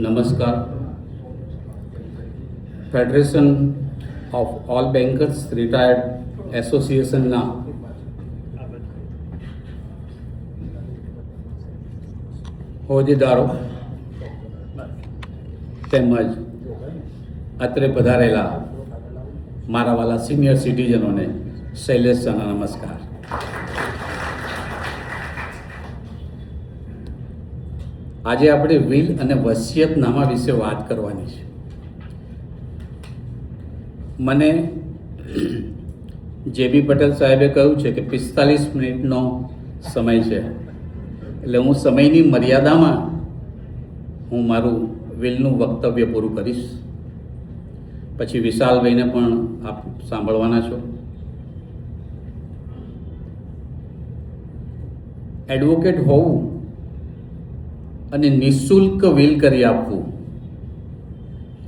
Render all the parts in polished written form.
નમસ્કાર. Federation of all bankers retired એસોસિએશનના હોદ્દેદારો તેમજ અત્રે પધારેલા મારા વાલા સિનિયર સિટીઝનોને શૈલેષ સરના નમસ્કાર. આજે આપણે વિલ અને વસિયતનામા વિશે વાત કરવાની છે. મને જેબી પટેલ સાહેબે કહ્યું છે કે 45 મિનિટનો સમય છે, એટલે હું સમયની મર્યાદામાં હું મારું વિલનું વક્તવ્ય પૂરું કરીશ. પછી વિશાલભાઈને પણ આપ સાંભળવાના છો. એડવોકેટ હોવું અને નિઃશુલ્ક વિલ કરી આપવું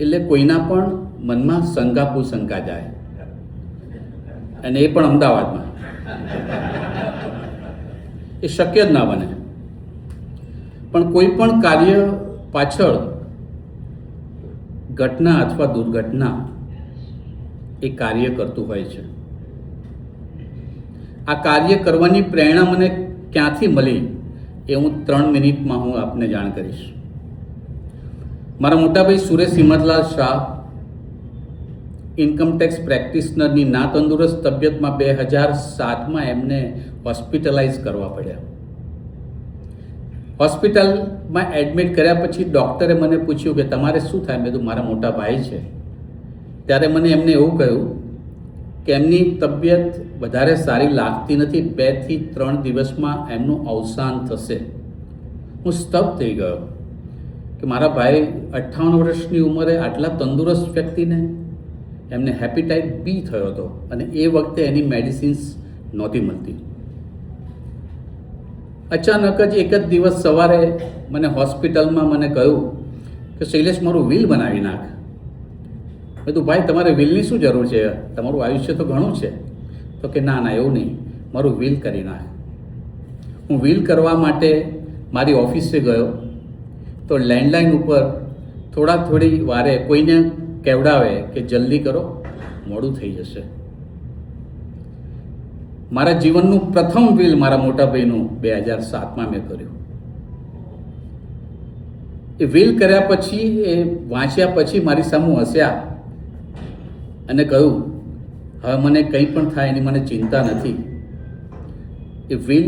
એટલે કોઈના પણ મનમાં શંકા કુશંકા જાય, અને એ પણ અમદાવાદમાં. એ શક્ય જ ના બને. પણ કોઈ પણ કાર્ય પાછળ ઘટના અથવા દુર્ઘટના એ કાર્ય કરતું હોય છે. આ કાર્ય કરવાની પ્રેરણા મને ક્યાંથી મળી એ હું 3 મિનિટમાં હું આપને જાણ કરીશ. મારા મોટાભાઈ સુરેશ હિંમતલાલ શાહ ઇન્કમટેક્સ પ્રેક્ટિશનરની ના તંદુરસ્ત તબિયતમાં 2007માં એમને હોસ્પિટલાઇઝ કરવા પડ્યા. હોસ્પિટલમાં એડમિટ કર્યા પછી ડૉક્ટરે મને પૂછ્યું કે તમારે શું થાય? મેં કીધું મારા મોટા ભાઈ છે. ત્યારે મને એમને એવું કહ્યું કે એમની તબિયત વધારે સારી લાગતી નથી, 2 થી 3 દિવસમાં એમનું અવસાન થશે. હું સ્તબ્ધ થઈ ગયો કે મારા ભાઈ 58 વર્ષની ઉંમરે આટલા તંદુરસ્ત વ્યક્તિને એમને હેપેટાઇટ બી થયો હતો, અને એ વખતે એની મેડિસિન્સ નહોતી મળતી. અચાનક જ એક જ દિવસ સવારે મને હોસ્પિટલમાં મને કહ્યું કે શૈલેષ મારું વિલ બનાવી નાખ. મેં કીધું ભાઈ તમારે વિલની શું જરૂર છે? તમારું આયુષ્ય તો ઘણું છે. તો કે ના ના એવું નહીં, મારું વિલ કરી નાખ. હું વિલ કરવા માટે મારી ઓફિસે ગયો તો લેન્ડલાઇન ઉપર થોડી વારે કોઈને કહેવડાવે કે જલ્દી કરો, મોડું થઈ જશે. મારા જીવનનું પ્રથમ વિલ મારા મોટા ભાઈનું 2007માં મેં કર્યું. એ વિલ કર્યા પછી, એ વાંચ્યા પછી મારી સામે હસ્યા અને કહ્યું હવે મને કંઈ પણ થાય એની મને ચિંતા નથી. એ વિલ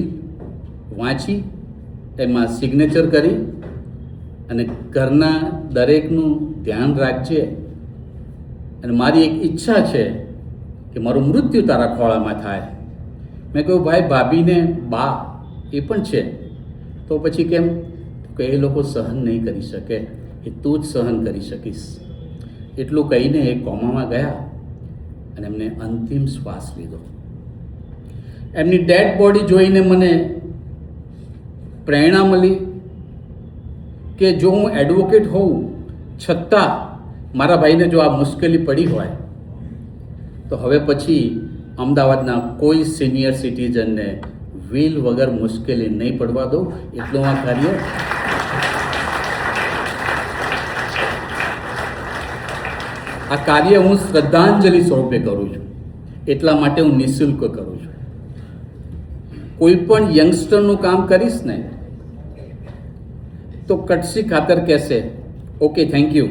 વાંચી એમાં સિગ્નેચર કરી અને ઘરના દરેકનું ધ્યાન રાખજે, અને મારી એક ઈચ્છા છે કે મારું મૃત્યુ તારા ખોળામાં થાય. મેં કહ્યું ભાઈ ભાભીને બા એ પણ છે, તો પછી કેમ? કે એ લોકો સહન નહીં કરી શકે, એ તું જ સહન કરી શકીશ. એટલું કહીને એ કોમામાં ગયા અને એમને અંતિમ શ્વાસ લીધો. એમની ડેડ બોડી જોઈને મને પ્રેરણા મળી કે જો હું એડવોકેટ હોઉં છતાં મારા ભાઈને જો આ મુશ્કેલી પડી હોય તો હવે પછી અમદાવાદના કોઈ સિનિયર સિટીઝનને વિલ વગર મુશ્કેલી નહીં પડવા દઉં. એટલું આ કાર્ય હું શ્રદ્ધાંજલિ સ્વરૂપે કરું છું. એટલા માટે હું નિઃશુલ્ક કરું છું. કોઈ પણ યંગસ્ટરનું કામ કરીશ ને તો કટસી ખાતર કહેશે ઓકે થેન્ક યુ.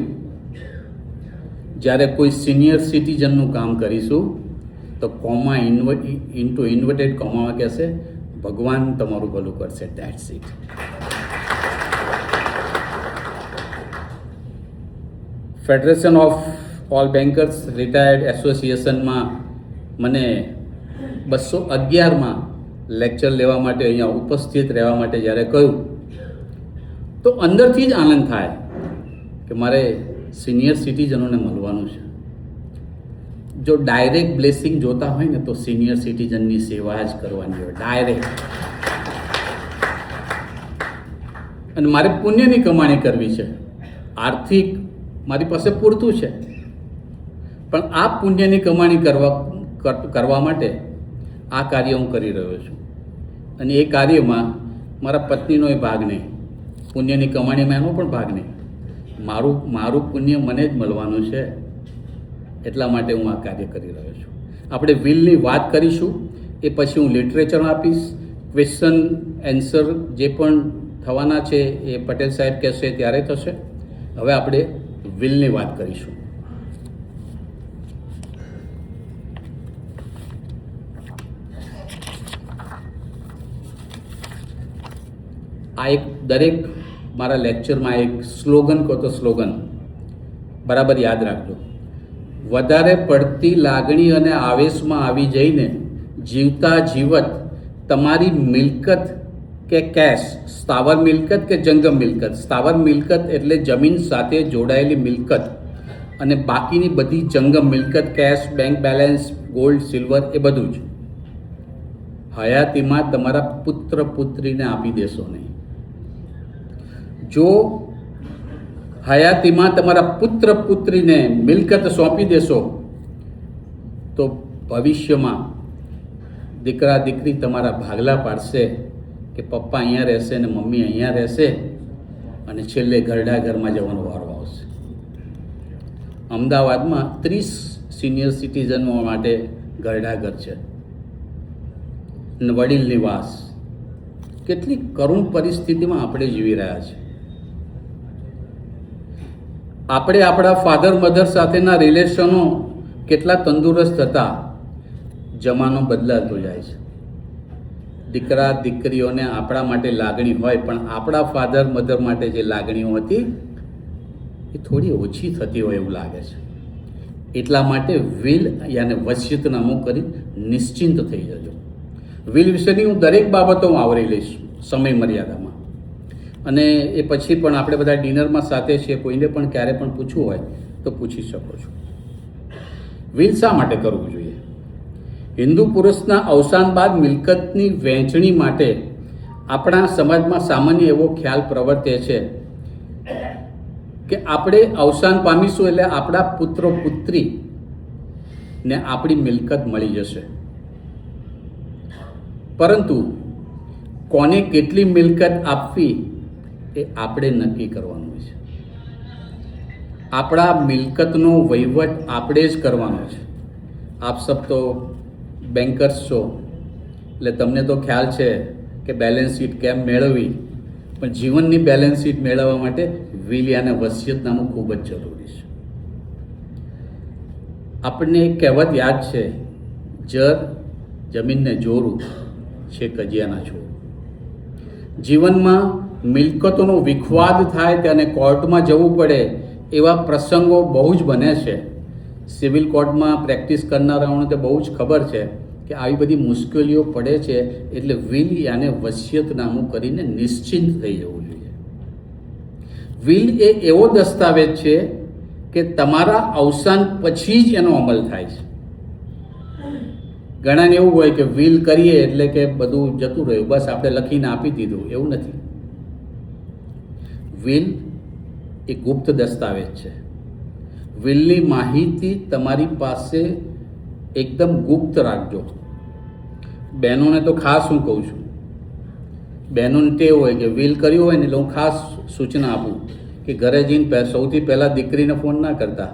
જ્યારે કોઈ સિનિયર સિટીઝનનું કામ કરીશું તો કોમા ઇન્ટુ ઇન્વર્ટેડ કોમામાં કહેશે ભગવાન તમારું ભલું કરશે. That's it. Federation of all bankers retired એસોસિએશનમાં મને 211માં લેક્ચર લેવા માટે અહીંયા ઉપસ્થિત રહેવા માટે જ્યારે કહ્યું તો અંદરથી જ આનંદ થાય કે મારે સિનિયર સિટીઝનોને મળવાનું છે. જો ડાયરેક્ટ બ્લેસિંગ જોતા હોય ને તો સિનિયર સિટીઝનની સેવા જ કરવાની હોય, ડાયરેક્ટ. અને મારે પુણ્યની કમાણી કરવી છે. આર્થિક મારી પાસે પૂરતું છે, પણ આ પુણ્યની કમાણી કરવા માટે આ કાર્ય હું કરી રહ્યો છું. અને એ કાર્યમાં મારા પત્નીનો ભાગ નહીં, પુણ્યની કમાણીમાં એનો પણ ભાગ નહીં. મારું પુણ્ય મને જ મળવાનું છે, એટલા માટે હું આ કાર્ય કરી રહ્યો છું. આપણે વિલની વાત કરીશું, એ પછી હું લિટરેચર આપીશ. ક્વેશ્ચન એન્સર જે પણ થવાના છે એ પટેલ સાહેબ કહેશે ત્યારે થશે. હવે આપણે વિલની વાત કરીશું. આ એક દરેક મારા લેક્ચરમાં એક સ્લોગન કહો તો સ્લોગન બરાબર યાદ રાખજો. વધારે પડતી લાગણી અને આવેશમાં આવી જઈને જીવતા જીવત તમારી મિલકત કે કેશ, સ્થાવર મિલકત કે જંગમ મિલકત. સ્થાવર મિલકત એટલે જમીન સાથે જોડાયેલી મિલકત, અને બાકીની બધી જંગમ મિલકત, cash, bank balance, gold, silver, એ બધું જ હયાતીમાં તમારા પુત્ર પુત્રીને આપી દેશો નહીં. જો હયાતીમાં તમારા પુત્ર પુત્રીને મિલકત સોંપી દેશો તો ભવિષ્યમાં દીકરા દીકરી તમારા ભાગલા પાડશે કે પપ્પા અહીંયા રહેશે ને મમ્મી અહીંયા રહેશે, અને છેલ્લે ઘરડા ઘરમાં જવાનો વારો આવશે. અમદાવાદમાં 30 સિનિયર સિટીઝનો માટે ઘરડા ઘર છે, વડીલ નિવાસ. કેટલી કરુણ પરિસ્થિતિમાં આપણે જીવી રહ્યા છીએ. આપણે આપણા ફાધર મધર સાથેના રિલેશનો કેટલા તંદુરસ્ત હતા, જમાનો બદલાતો જાય છે. દીકરા દીકરીઓને આપણા માટે લાગણી હોય, પણ આપણા ફાધર મધર માટે જે લાગણીઓ હતી એ થોડી ઓછી થતી હોય એવું લાગે છે. એટલા માટે વિલ યાને વસિયતનામું કરી નિશ્ચિંત થઈ જજો. વિલ વિશેની હું દરેક બાબતો આવરી લઈશ સમય મર્યાદામાં, અને એ પછી પણ આપણે બધા ડિનરમાં સાથે છીએ, કોઈને પણ ક્યારે પણ પૂછવું હોય તો પૂછી શકો છો. વિલ શા માટે કરવું જોઈએ? હિન્દુ પુરુષના અવસાન બાદ મિલકતની વહેંચણી માટે આપણા સમાજમાં સામાન્ય એવો ખ્યાલ પ્રવર્તે છે કે આપણે અવસાન પામીશું એટલે આપણા પુત્ર પુત્રીને આપણી મિલકત મળી જશે. પરંતુ કોને કેટલી મિલકત આપવી એ આપણે નક્કી કરવાનું છે. આપણા મિલકતનો વહીવટ આપણે જ કરવાનો છે. આપ સબ તો બેન્કર્સ છો, એટલે તમને તો ખ્યાલ છે કે બેલેન્સ શીટ કેમ મેળવવી, પણ જીવનની બેલેન્સ શીટ મેળવવા માટે વિલ અને વસિયતનામું ખૂબ જ જરૂરી છે. આપણને એક કહેવત યાદ છે, જર જમીનને જોરું છે કજિયાના છોડ. જીવનમાં મિલકતોનો વિખવાદ થાય તેને કોર્ટમાં જવું પડે એવા પ્રસંગો બહુ જ બને છે. સિવિલ કોર્ટમાં પ્રેક્ટિસ કરનારાઓને તો બહુ જ ખબર છે કે આવી બધી મુશ્કેલીઓ પડે છે, એટલે વિલ યાને વસિયતનામું કરીને નિશ્ચિંત થઈ જવું જોઈએ. વિલ એ એવો દસ્તાવેજ છે કે તમારા અવસાન પછી જ એનો અમલ થાય છે. ઘણાને એવું હોય કે વિલ કરીએ એટલે કે બધું જતું રહ્યું, બસ આપણે લખીને આપી દીધું. એવું નથી. વિલ એ ગુપ્ત દસ્તાવેજ છે. વિલની માહિતી તમારી પાસે એકદમ ગુપ્ત રાખજો. બહેનોને તો ખાસ હું કહું છું, બહેનોને ટેવ હોય કે વિલ કર્યું હોય ને એટલે હું ખાસ સૂચના આપું કે ઘરે જઈને સૌથી પહેલાં દીકરીને ફોન ના કરતા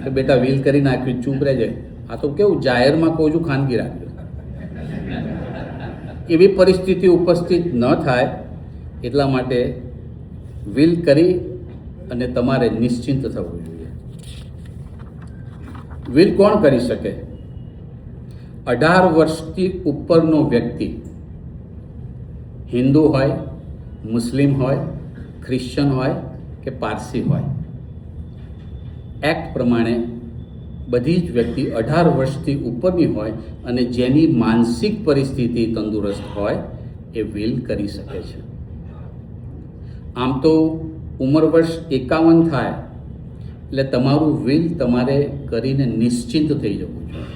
કે બેટા વિલ કરી નાખ્યું, ચૂપ રહેજે. આ તો કેવું જાહેરમાં કહું છું, ખાનગી રાખજો. એવી પરિસ્થિતિ ઉપસ્થિત ન થાય એટલા માટે વિલ કરી અને તમારે નિશ્ચિંત થવું જોઈએ. વિલ કોણ કરી શકે? 18 વર્ષથી ઉપરનો વ્યક્તિ, હિન્દુ હોય, મુસ્લિમ હોય, ખ્રિશ્ચન હોય કે પારસી હોય. એક્ટ પ્રમાણે બધી જ વ્યક્તિ 18 વર્ષથી ઉપરની હોય અને જેની માનસિક પરિસ્થિતિ તંદુરસ્ત હોય એ વિલ કરી શકે છે. આમ તો ઉંમર વર્ષ 51 થાય એટલે તમારું વિલ તમારે કરીને નિશ્ચિંત થઈ જવું જોઈએ.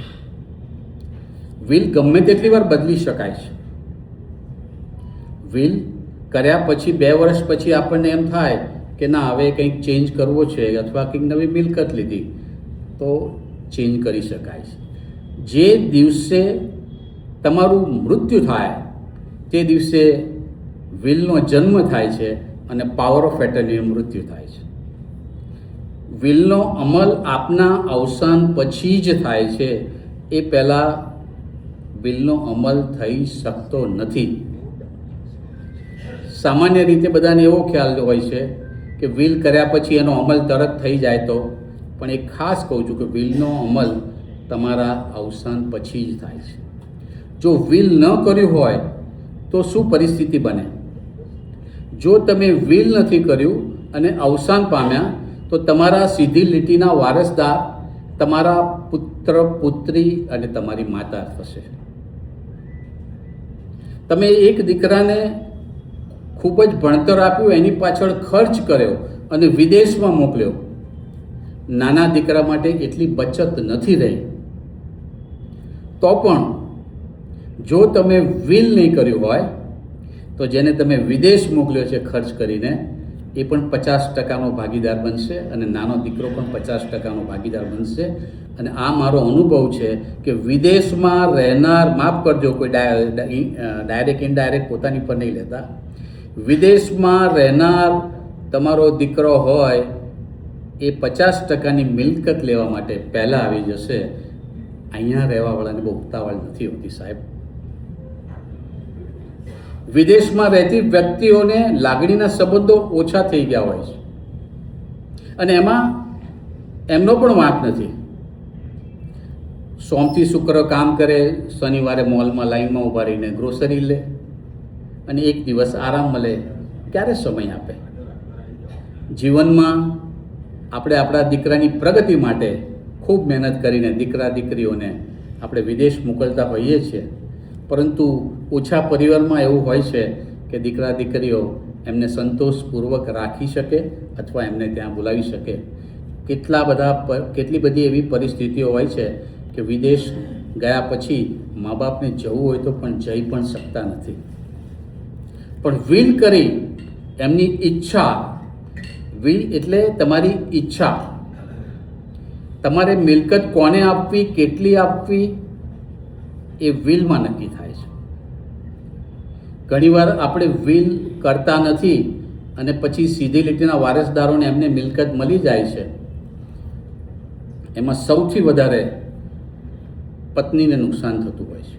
વિલ ગમે તેટલી વાર બદલી શકાય છે. વિલ કર્યા પછી 2 વર્ષ પછી આપણને એમ થાય કે ના હવે કંઈક ચેન્જ કરવો છે અથવા કંઈક નવી મિલકત લીધી તો ચેન્જ કરી શકાય છે. જે દિવસે તમારું મૃત્યુ થાય તે દિવસે વિલનો જન્મ થાય છે અને પાવર ઓફ એટર્નીનું મૃત્યુ થાય છે. વિલનો અમલ આપના અવસાન પછી જ થાય છે, એ પહેલાં વિલનો અમલ થઈ શકતો નથી. સામાન્ય રીતે બધાને એવો ખ્યાલ હોય છે કે વિલ કર્યા પછી એનો અમલ તરત થઈ જાય તો, પણ એ ખાસ કહું છું કે વિલનો અમલ તમારા અવસાન પછી જ થાય છે. જો વિલ ન કર્યું હોય તો શું પરિસ્થિતિ બને? જો તમે વિલ નથી કર્યું અને અવસાન પામ્યા તો તમારા સીધી લીટીના વારસદાર તમારા પુત્ર, પુત્રી અને તમારી માતા થશે. તમે એક દીકરાને ખૂબ જ ભણતર આપ્યું, એની પાછળ ખર્ચ કર્યો અને વિદેશમાં મોકલ્યો. નાના દીકરા માટે એટલી બચત નથી રહી. તો પણ જો તમે વિલ નહીં કર્યું હોય તો જેને તમે વિદેશ મોકલ્યો છે ખર્ચ કરીને, એ પણ 50%નો ભાગીદાર બનશે અને નાનો દીકરો પણ 50%નો ભાગીદાર બનશે. અને આ મારો અનુભવ છે કે વિદેશમાં રહેનાર, માફ કરજો કોઈ ડાયરેક્ટ ઇનડાયરેક્ટ પોતાની પર નહીં લેતા, વિદેશમાં રહેનાર તમારો દીકરો હોય એ 50%ની મિલકત લેવા માટે પહેલાં આવી જશે. અહીંયા રહેવાવાળાને બહુ ઉતાવળ નથી હોતી સાહેબ. વિદેશમાં રહેતી વ્યક્તિઓને લાગણીના સંબંધો ઓછા થઈ ગયા હોય છે અને એમાં એમનો પણ વાંક નથી. સોમથી શુક્ર કામ કરે, શનિવારે મોલમાં લાઈનમાં ઊભા રહીને ગ્રોસરી લે અને એક દિવસ આરામ મળે. ક્યારે સમય આપે? જીવનમાં આપણે આપણા દીકરાની પ્રગતિ માટે ખૂબ મહેનત કરીને દીકરા દીકરીઓને આપણે વિદેશ મોકલતા હોઈએ છીએ, પરંતુ ઓછા પરિવારમાં એવું હોય છે કે દીકરા દીકરીઓ એમને સંતોષપૂર્વક રાખી શકે અથવા એમને ત્યાં બોલાવી શકે. કેટલી બધી એવી પરિસ્થિતિઓ હોય છે કે વિદેશ ગયા પછી મા બાપને જવું હોય તો પણ જઈ પણ શકતા નથી. પણ વિલ કરી એમની ઈચ્છા, વિલ એટલે તમારી ઈચ્છા, તમારે મિલકત કોને આપવી, કેટલી આપવી, એ વિલમાં નક્કી થાય છે. ઘણીવાર આપણે વિલ કરતા નથી અને પછી સીધી લીટીના વારસદારોને એમને મિલકત મળી જાય છે. એમાં સૌથી વધારે પત્નીને નુકસાન થતું હોય છે,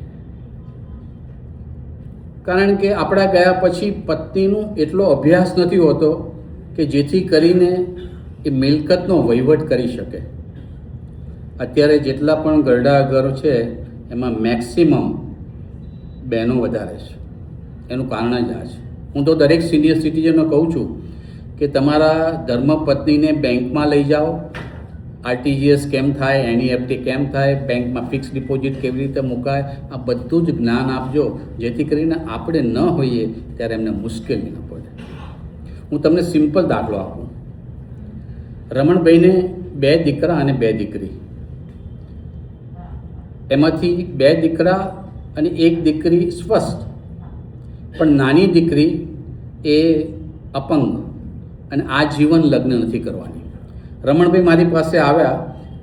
કારણ કે આપણા ગયા પછી પત્નીનો એટલો અભ્યાસ નથી હોતો કે જેથી કરીને એ મિલકતનો વહીવટ કરી શકે. અત્યારે જેટલા પણ ઘરડા ઘર છે એમાં મેક્સિમમ બહેનો વધારે છે. એનું કારણ જ આ છે. હું તો દરેક સિનિયર સિટીઝનને કહું છું કે તમારા ધર્મપત્નીને બેંકમાં લઈ જાઓ, આરટીજીએસ કેમ થાય, એનઈએફટી કેમ થાય, બેંકમાં ફિક્સ ડિપોઝિટ કેવી રીતે મુકાય, આ બધું જ જ્ઞાન આપજો, જેથી કરીને આપણે ન હોઈએ ત્યારે એમને મુશ્કેલી ન પડે. હું તમને સિમ્પલ દાખલો આપું. રમણભાઈને 2 દીકરા અને 2 દીકરી, એમાંથી 2 દીકરા અને 1 દીકરી સ્વસ્થ, પણ નાની દીકરી એ અપંગ અને આ જીવન લગ્ન નથી કરવાની. રમણભાઈ મારી પાસે આવ્યા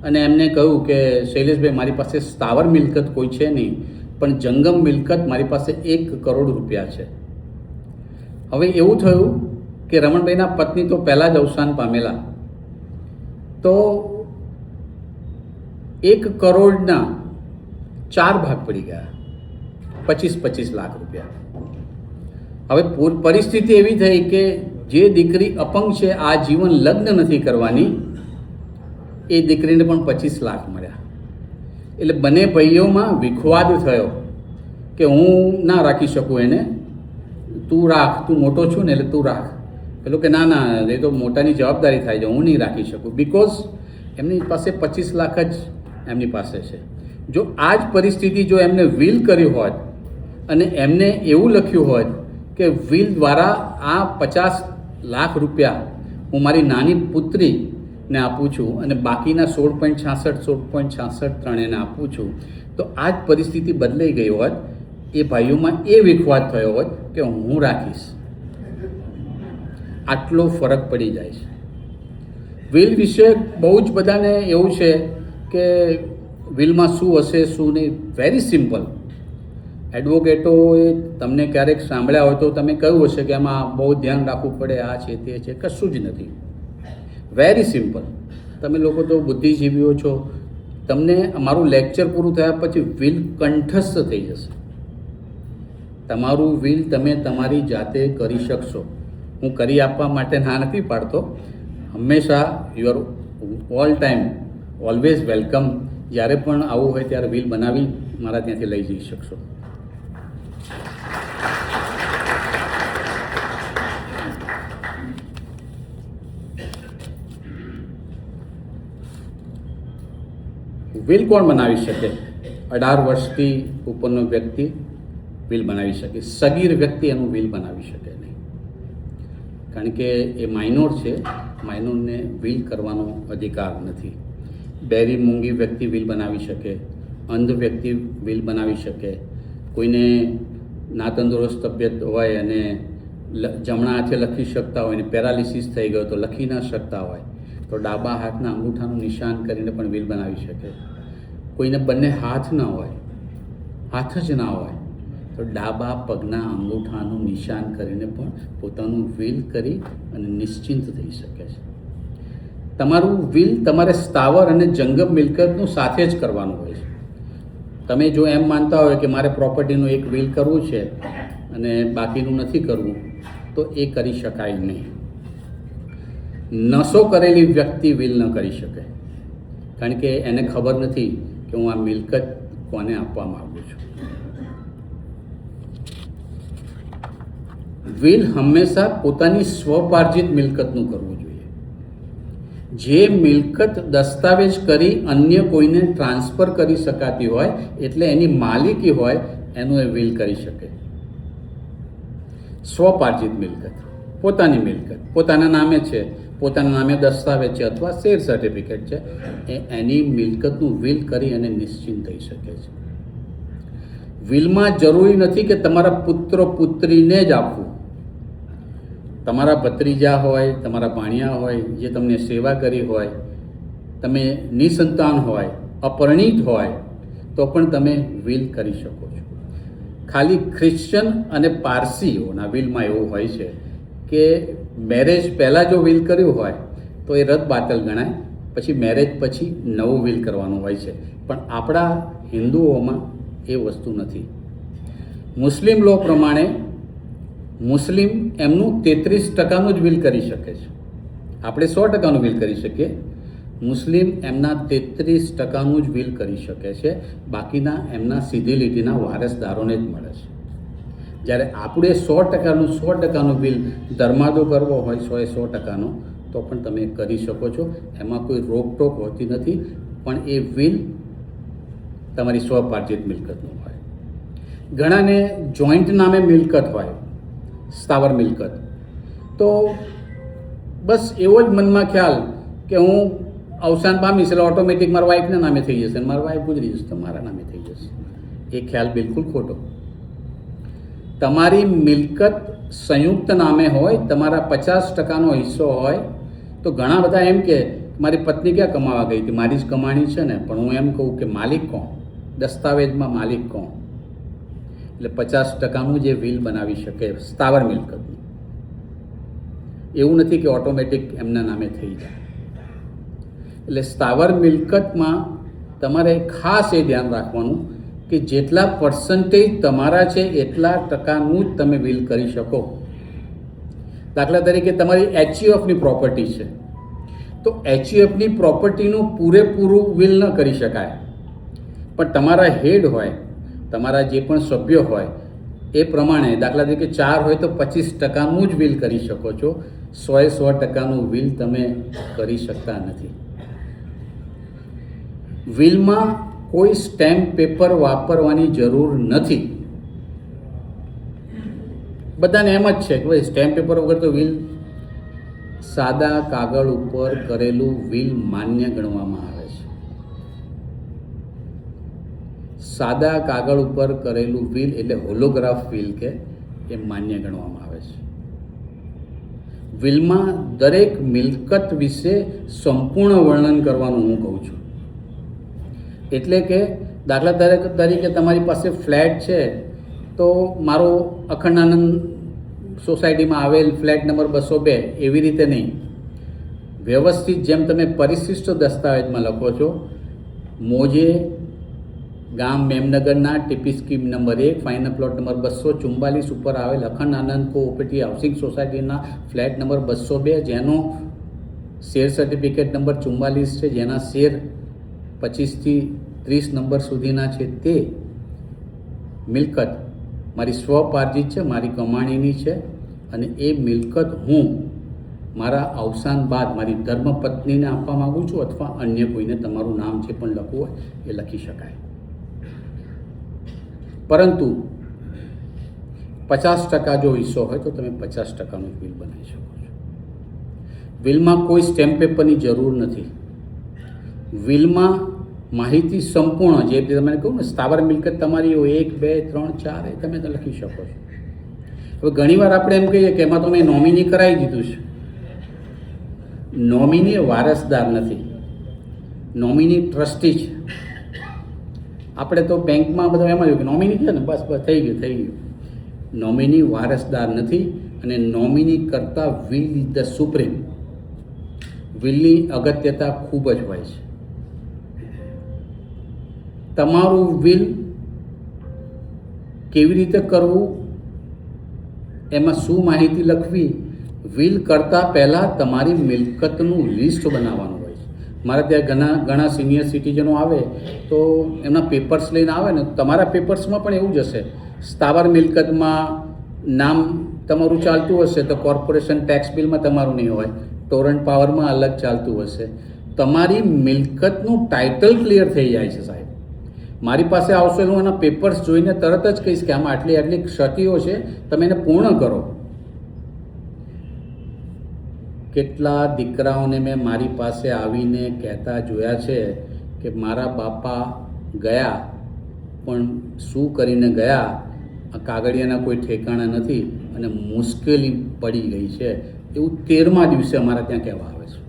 અને એમને કહ્યું કે શૈલેષભાઈ, મારી પાસે સ્થાવર મિલકત કોઈ છે નહીં, પણ જંગમ મિલકત મારી પાસે 1 કરોડ રૂપિયા છે. હવે એવું થયું કે રમણભાઈના પત્ની તો પહેલાં જ અવસાન પામેલા, તો 1 કરોડના 4 ભાગ પડી ગયા, 25-25 લાખ રૂપિયા. હવે પરિસ્થિતિ એવી થઈ કે જે દીકરી અપંગ છે, આ જીવન લગ્ન નથી કરવાની, એ દીકરીને પણ 25 લાખ મળ્યા. એટલે બંને ભાઈઓમાં વિખવાદ થયો કે હું ના રાખી શકું એને, તું રાખ, તું મોટો છું ને એટલે તું રાખ. પેલો કે ના ના, એ તો મોટાની જવાબદારી થાય છે, હું નહીં રાખી શકું, બિકોઝ એમની પાસે 25 લાખ જ એમની પાસે છે. જો આ જ પરિસ્થિતિ જો એમને વિલ કર્યું હોત અને એમને એવું લખ્યું હોત કે વિલ દ્વારા આ 50 લાખ રૂપિયા હું મારી નાની પુત્રીને આપું છું અને બાકીના 16.66 ત્રણેયને આપું છું, તો આ જ પરિસ્થિતિ બદલાઈ ગઈ હોત. એ ભાઈઓમાં એ વિખવાદ થયો હોત કે હું રાખીશ. આટલો ફરક પડી જાય છે. વિલ વિશે બહુ જ બધાને એવું છે કે વિલમાં શું હશે શું નહીં. Very simple. એડવોકેટોએ તમને ક્યારેક સાંભળ્યા હોય તો તમે કહ્યું હશે કે આમાં બહુ ધ્યાન રાખવું પડે, આ છે તે છે. કશું જ નથી. Very simple. તમે લોકો તો બુદ્ધિજીવીઓ છો. તમને અમારું લેક્ચર પૂરું થયા પછી વિલ કંઠસ્થ થઈ જશે. તમારું વિલ તમે તમારી જાતે કરી શકશો. હું કરી આપવા માટે ના નથી પાડતો. હંમેશા you are all time always welcome. જ્યારે પણ આવું હોય ત્યારે વિલ બનાવી મારા ત્યાંથી લઈ જઈ શકશો. વિલ કોણ બનાવી શકે? 18 વર્ષથી ઉપરનો વ્યક્તિ વિલ બનાવી શકે. સગીર વ્યક્તિ એનું વિલ બનાવી શકે નહીં, કારણ કે એ માઇનોર છે. માઇનોરને વિલ કરવાનો અધિકાર નથી. બેરી મૂંગી વ્યક્તિ વિલ બનાવી શકે, અંધ વ્યક્તિ વિલ બનાવી શકે. કોઈને ના તંદુરસ્ત તબિયત હોય અને જમણા હાથે લખી શકતા હોય અને પેરાલિસિસ થઈ ગયો તો લખી ન શકતા હોય તો ડાબા હાથના અંગૂઠાનું નિશાન કરીને પણ વિલ બનાવી શકે. કોઈને બંને હાથ ન હોય, હાથ જ ના હોય તો ડાબા પગના અંગૂઠાનું નિશાન કરીને પણ પોતાનું વિલ કરી અને નિશ્ચિંત થઈ શકે છે. તમારું વિલ તમારે સ્થાવર અને જંગમ મિલકતનું સાથે જ કરવાનું હોય છે. તમે જો એમ માનતા હોય કે મારે પ્રોપર્ટીનું એક વિલ કરવું છે અને બાકીનું નથી કરવું, તો એ કરી શકાય નહીં. નશો કરેલી વ્યક્તિ વિલ ન કરી શકે, કારણ કે એને ખબર નથી કે હું આ મિલકત કોને આપવા માગું છું. વિલ હંમેશા પોતાની સ્વપાર્જિત મિલકતનું કરવું જોઈએ. જે મિલકત દસ્તાવેજ કરી અન્ય કોઈને ટ્રાન્સફર કરી શકાતી હોય, એટલે એની માલિકી હોય, એનું એ વિલ કરી શકે. સ્વપાર્જિત મિલકત, પોતાની મિલકત, પોતાના નામે છે, પોતાના નામે દસ્તાવેજ છે અથવા શેર સર્ટિફિકેટ છે, એની મિલકતનું વિલ કરી અને નિશ્ચિંત થઈ શકે છે. વિલમાં જરૂરી નથી કે તમારા પુત્ર પુત્રીને જ આપવું. તમારા ભત્રીજા હોય, તમારા ભાણિયા હોય, જે તમને સેવા કરી હોય, તમે નિસંતાન હોય, અપરિણીત હોય, તો પણ તમે વિલ કરી શકો છો. ખાલી ક્રિશ્ચન અને પારસીઓના વિલમાં એવું હોય છે કે મેરેજ પહેલાં જો વિલ કર્યું હોય તો એ રદ બાતલ ગણાય, પછી મેરેજ પછી નવું વિલ કરવાનું હોય છે. પણ આપણા હિન્દુઓમાં એ વસ્તુ નથી. મુસ્લિમ લો પ્રમાણે મુસ્લિમ એમનું 33% જ વિલ કરી શકે છે. આપણે 100%નું વિલ કરી શકીએ. મુસ્લિમ એમના 33%નું જ વિલ કરી શકે છે. બાકીના એમના સીધી લીટીના વારસદારોને જ મળે છે. જ્યારે આપણે 100%નું વિલ ધર્માદો કરવો હોય 100%નો, તો પણ તમે કરી શકો છો. એમાં કોઈ રોકટોક હોતી નથી. પણ એ વિલ તમારી સ્વપાર્જિત મિલકતનું હોય. ઘણાને જોઈન્ટ નામે મિલકત હોય, સ્થાવર મિલકત, તો બસ એવો જ મનમાં ખ્યાલ કે હું અવસાન પામીશ એટલે ઓટોમેટિક મારા વાઈફના નામે થઈ જશે અને મારા વાઈફ ગુજરી જશે તો મારા નામે થઈ જશે. એ ખ્યાલ બિલકુલ ખોટો. તમારી મિલકત સંયુક્ત નામે હોય, તમારા 50%નો હિસ્સો હોય, તો ઘણા બધા એમ કે મારી પત્ની ક્યાં કમાવા ગઈ હતી, મારી જ કમાણી છે ને. પણ હું એમ કહું કે માલિક કોણ? દસ્તાવેજમાં માલિક કોણ? એટલે 50%નું જે વિલ બનાવી શકે સ્થાવર મિલકતનું. એવું નથી કે ઓટોમેટિક એમના નામે થઈ જાય. એટલે સ્થાવર મિલકતમાં તમારે ખાસ એ ધ્યાન રાખવાનું કે જેટલા પર્સન્ટેજ તમારા છે એટલા ટકાનું જ તમે વિલ કરી શકો. દાખલા તરીકે તમારી HUFની પ્રોપર્ટી છે, તો HUFની પ્રોપર્ટીનું પૂરેપૂરું વિલ ન કરી શકાય. પણ તમારા હેડ હોય, તમારા જે પણ સભ્યો હોય એ પ્રમાણે, દાખલા તરીકે 4 હોય તો 25%નું જ વિલ કરી શકો છો. 100% વિલ તમે કરી શકતા નથી. વિલમાં કોઈ સ્ટેમ્પ પેપર વાપરવાની જરૂર નથી. બધાને એમ જ છે કે ભાઈ સ્ટેમ્પ પેપર વગર તો વિલ, સાદા કાગળ ઉપર કરેલું વિલ માન્ય ગણવામાં આવે છે. સાદા કાગળ ઉપર કરેલું વિલ એટલે હોલોગ્રાફ વિલ કે એ માન્ય ગણવામાં આવે છે. વિલમાં દરેક મિલકત વિશે સંપૂર્ણ વર્ણન કરવાનું હું કહું છું. એટલે કે દાખલા તરીકે તમારી પાસે ફ્લેટ છે તો મારો અખંડાનંદ સોસાયટીમાં આવેલ ફ્લેટ નંબર 202 એવી રીતે નહીં, વ્યવસ્થિત જેમ તમે પરિશિષ્ટ દસ્તાવેજમાં લખો છો, મોજે ગામ મેમનગરના TP scheme number 1 final plot number 244 ઉપર આવેલ અખંડાનંદ કોઓપરેટિવ હાઉસિંગ સોસાયટીના ફ્લેટ નંબર 202 જેનો શેર સર્ટિફિકેટ નંબર 44 છે, જેના શેર 25 થી 30 નંબર સુધીના છે, તે મિલકત મારી સ્વપાર્જિત છે, મારી કમાણીની છે અને એ મિલકત હું મારા અવસાન બાદ મારી ધર્મપત્નીને આપવા માગું છું અથવા અન્ય કોઈને તમારું નામ જે પણ લખવું હોય એ લખી શકાય. પરંતુ 50% જો હિસ્સો હોય તો તમે 50%નું બિલ બનાવી શકો છો. વિલમાં કોઈ સ્ટેમ્પ પેપરની જરૂર નથી. વિલમાં માહિતી સંપૂર્ણ, જે તમે કહું ને સ્થાવર મિલકત તમારી હોય 1, 2, 3, 4 એ તમે લખી શકો છો. હવે ઘણીવાર આપણે એમ કહીએ કે એમાં તો મેં નોમિની કરાવી દીધું છે. નોમિની વારસદાર નથી, નોમિની ટ્રસ્ટી છે. આપણે તો બેંકમાં બધા એમ આવ્યું કે નોમિની છે ને બસ થઈ ગયું. નોમિની વારસદાર નથી અને નોમિની કરતાં વિલ ઇઝ ધ સુપ્રીમ. વિલની અગત્યતા ખૂબ જ હોય છે. તમારું વિલ કેવી રીતે કરવું, એમાં શું માહિતી લખવી, વિલ કરતાં પહેલાં તમારી મિલકતનું લિસ્ટ બનાવવાનું હોય છે. મારા ત્યાં ઘણા સિનિયર સિટીઝનો આવે તો એમના પેપર્સ લઈને આવે ને, તમારા પેપર્સમાં પણ એવું જ હશે. સ્થાવર મિલકતમાં નામ તમારું ચાલતું હશે તો કોર્પોરેશન ટેક્સ બિલમાં તમારું નહીં હોય, ટોરન્ટ પાવરમાં અલગ ચાલતું હશે. તમારી મિલકતનું ટાઇટલ ક્લિયર થઈ જાય છે સાહેબ. મારી પાસે આવશો હું એના પેપર્સ જોઈને તરત જ કહીશ કે આમાં આટલી ક્ષતિઓ છે, તમે એને પૂર્ણ કરો. કેટલા દીકરાઓને મેં મારી પાસે આવીને કહેતા જોયા છે કે મારા બાપા ગયા પણ શું કરીને ગયા, આ કાગળિયાના કોઈ ઠેકાણા નથી અને મુશ્કેલી પડી ગઈ છે, એવું 13મા દિવસે અમારા ત્યાં કહેવા આવે છે.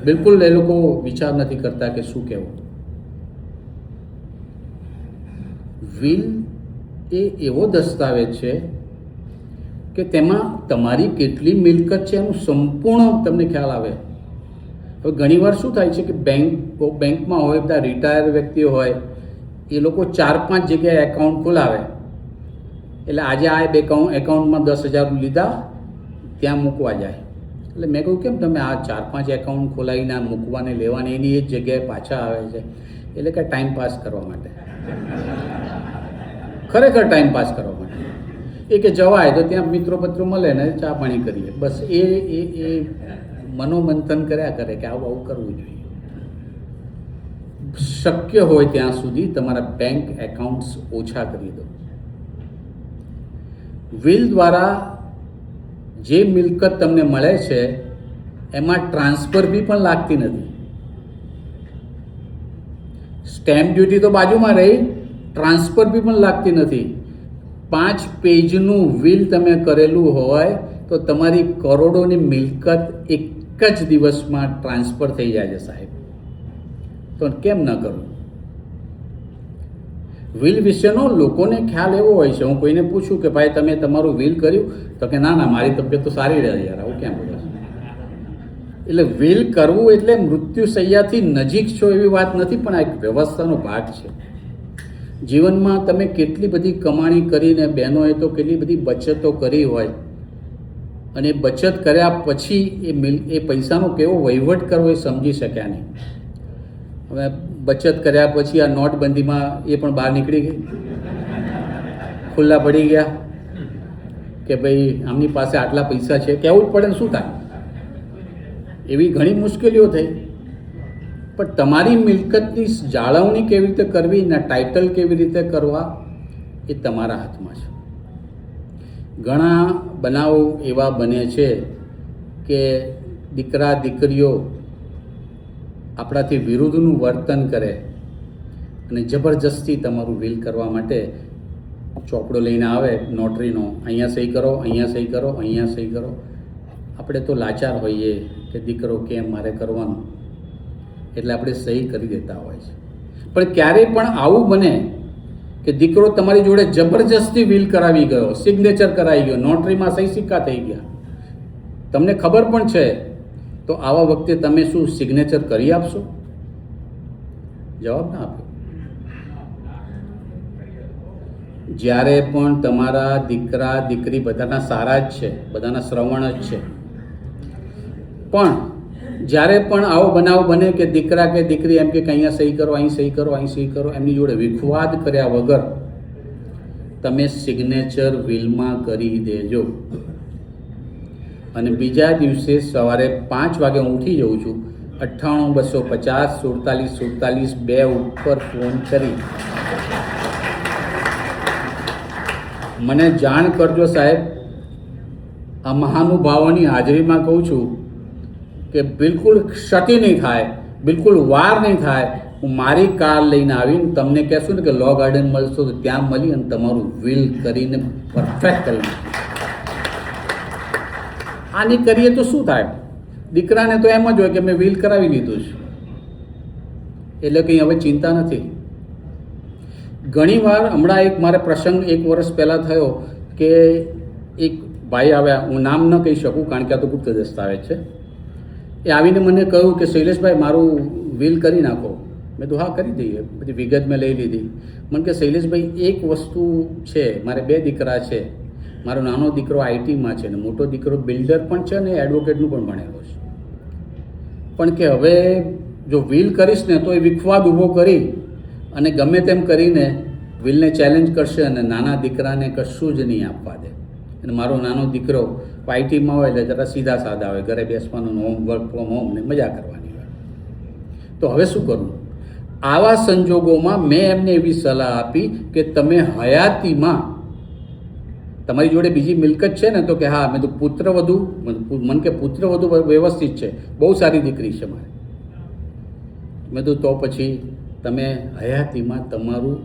બિલકુલ એ લોકો વિચાર નથી કરતા કે શું કહેવું. વિલ એ એવો દસ્તાવેજ છે કે તેમાં તમારી કેટલી મિલકત છે એનું સંપૂર્ણ તમને ખ્યાલ આવે. હવે ઘણીવાર શું થાય છે કે બેંકમાં હોય, બધા રિટાયર વ્યક્તિઓ હોય, એ લોકો 4-5 જગ્યાએ એકાઉન્ટ ખોલાવે. એટલે આજે આ એકાઉન્ટમાં 10,000 લીધા, ત્યાં મૂકવા જાય. એટલે મેં કહ્યું કેમ તમે આ 4-5 એકાઉન્ટ ખોલાવીને મૂકવાને લેવાને એની એ જ જગ્યાએ પાછા આવે છે? એટલે કે ટાઈમ પાસ કરવા માટે, ખરેખર ટાઈમ પાસ કરવા માટે. એ કે જવાય તો ત્યાં મિત્રો મળે ને ચા પાણી કરીએ, બસ એ મનોમંથન કર્યા કરે કે આવું કરવું જોઈએ. શક્ય હોય ત્યાં સુધી તમારા બેંક એકાઉન્ટ્સ ઓછા કરી દો. વિલ દ્વારા જે મિલકત તમને મળે છે એમાં ટ્રાન્સફર ફી પણ લાગતી નથી. સ્ટેમ્પ ડ્યુટી તો બાજુમાં રહી, ટ્રાન્સફર ફી પણ લાગતી નથી. 5 પેજનું વિલ તમે કરેલું હોય તો તમારી કરોડોની મિલકત એક જ દિવસમાં ટ્રાન્સફર થઈ જાય છે સાહેબ. તો કેમ ન કરવું? વિલ વિશેનો લોકોને ખ્યાલ એવો હોય છે, હું કોઈને પૂછું કે ભાઈ તમે તમારું વિલ કર્યું, તો કે ના મારી તબિયત તો સારી રહે યાર, આવું કેમ બોલે? એટલે વિલ કરવું એટલે મૃત્યુશૈયાથી નજીક છો એવી વાત નથી, પણ આ એક વ્યવસ્થાનો ભાગ છે. જીવનમાં તમે કેટલી બધી કમાણી કરીને, બહેનોએ તો કેટલી બધી બચતો કરી હોય અને બચત કર્યા પછી એ પૈસાનો કેવો વહીવટ કરવો એ સમજી શક્યા નહીં. હવે બચત કર્યા પછી આ નોટબંધીમાં એ પણ બહાર નીકળી ગઈ, ખુલ્લા પડી ગયા કે ભાઈ આમની પાસે આટલા પૈસા છે, કહેવું જ પડે ને શું થાય. એવી ઘણી મુશ્કેલીઓ થઈ. પણ તમારી મિલકતની જાળવણી કેવી રીતે કરવી ને ટાઇટલ કેવી રીતે કરવા એ તમારા હાથમાં છે. ઘણા બનાવો એવા બને છે કે દીકરા દીકરીઓ આપણાથી વિરુદ્ધનું વર્તન કરે અને જબરજસ્તી તમારું વિલ કરવા માટે ચોપડો લઈને આવે નોટરીનો, અહીંયા સહી કરો, અહીંયા સહી કરો, અહીંયા સહી કરો. આપણે તો લાચાર હોઈએ કે દીકરો કેમ મારે કરવાનું, એટલે આપણે સહી કરી દેતા હોય છે. પણ ક્યારેય પણ આવું બને કે દીકરો તમારી જોડે જબરજસ્તી વિલ કરાવી ગયો, સિગ્નેચર કરાવી ગયો, નોટરીમાં સહી સિક્કા થઈ ગયા, તમને ખબર પણ છે, તો આવા વખતે તમે શું સિગ્નેચર કરી આપશો? જવાબ ના આપ્યો. જ્યારે પણ તમારા દીકરા દીકરી બધાના સારા જ છે, બધાના શ્રવણ જ છે, પણ જ્યારે પણ આવો બનાવ બને કે દીકરા કે દીકરી એમ કે અહીંયા સહી કરો, અહીં સહી કરો, અહીં સહી કરો, એમની જોડે વિખવાદ કર્યા વગર તમે સિગ્નેચર વિલમાં કરી દેજો. અને બીજા દિવસે સવારે 5 વાગે હું ઉઠી જાઉં છું, 98 250 47 47 2 ઉપર ફોન કરી મને જાણ કરજો સાહેબ. આ મહાનુભાવોની હાજરીમાં કહું છું કે બિલકુલ ક્ષતિ નહીં થાય, બિલકુલ વાર નહીં થાય. હું મારી કાર લઈને આવીને તમને કહેશું ને કે લો ગાર્ડન મળશો તો ત્યાં મળી અને તમારું વિલ કરીને પરફેક્ટ કરી નાખીશું. આની કરીએ તો શું થાય? દીકરાને તો એમ જ હોય કે મેં વિલ કરાવી લીધું છે, એટલે કંઈ હવે ચિંતા નથી. ઘણીવાર હમણાં એક મારે પ્રસંગ 1 વર્ષ પહેલાં થયો કે એક ભાઈ આવ્યા, હું નામ ન કહી શકું કારણ કે આ તો ગુપ્ત દસ્તાવેજ છે. એ આવીને મને કહ્યું કે શૈલેષભાઈ મારું વિલ કરી નાખો. મેં તો હા કરી દઈએ. બધી વિગત મેં લઈ લીધી. મને કે શૈલેષભાઈ એક વસ્તુ છે, મારે 2 દીકરા છે, મારો નાનો દીકરો આઈટીમાં છે ને મોટો દીકરો બિલ્ડર પણ છે ને એડવોકેટનું પણ ભણેલો છે, પણ કે હવે જો વિલ કરીશ ને તો એ વિખવાદ ઊભો કરી અને ગમે તેમ કરીને વિલને ચેલેન્જ કરશે અને નાના દીકરાને કશું જ નહીં આપવા દે. અને મારો નાનો દીકરો આઈટીમાં હોય એટલે જરા સીધા સાદા હોય, ઘરે બેસવાનું, હોમ વર્ક ફ્રોમ હોમ ને મજા કરવાની હોય. તો હવે શું કરવું? આવા સંજોગોમાં મેં એમને એવી સલાહ આપી કે તમે હયાતીમાં તમારી જોડે બીજી મિલકત છે ને, તો કે હા. મેં તો પુત્રવધુ, મને કે પુત્રવધુ વ્યવસ્થિત છે, બહુ સારી દીકરી છે મારે. મેં તો પછી તમે હયાતીમાં તમારું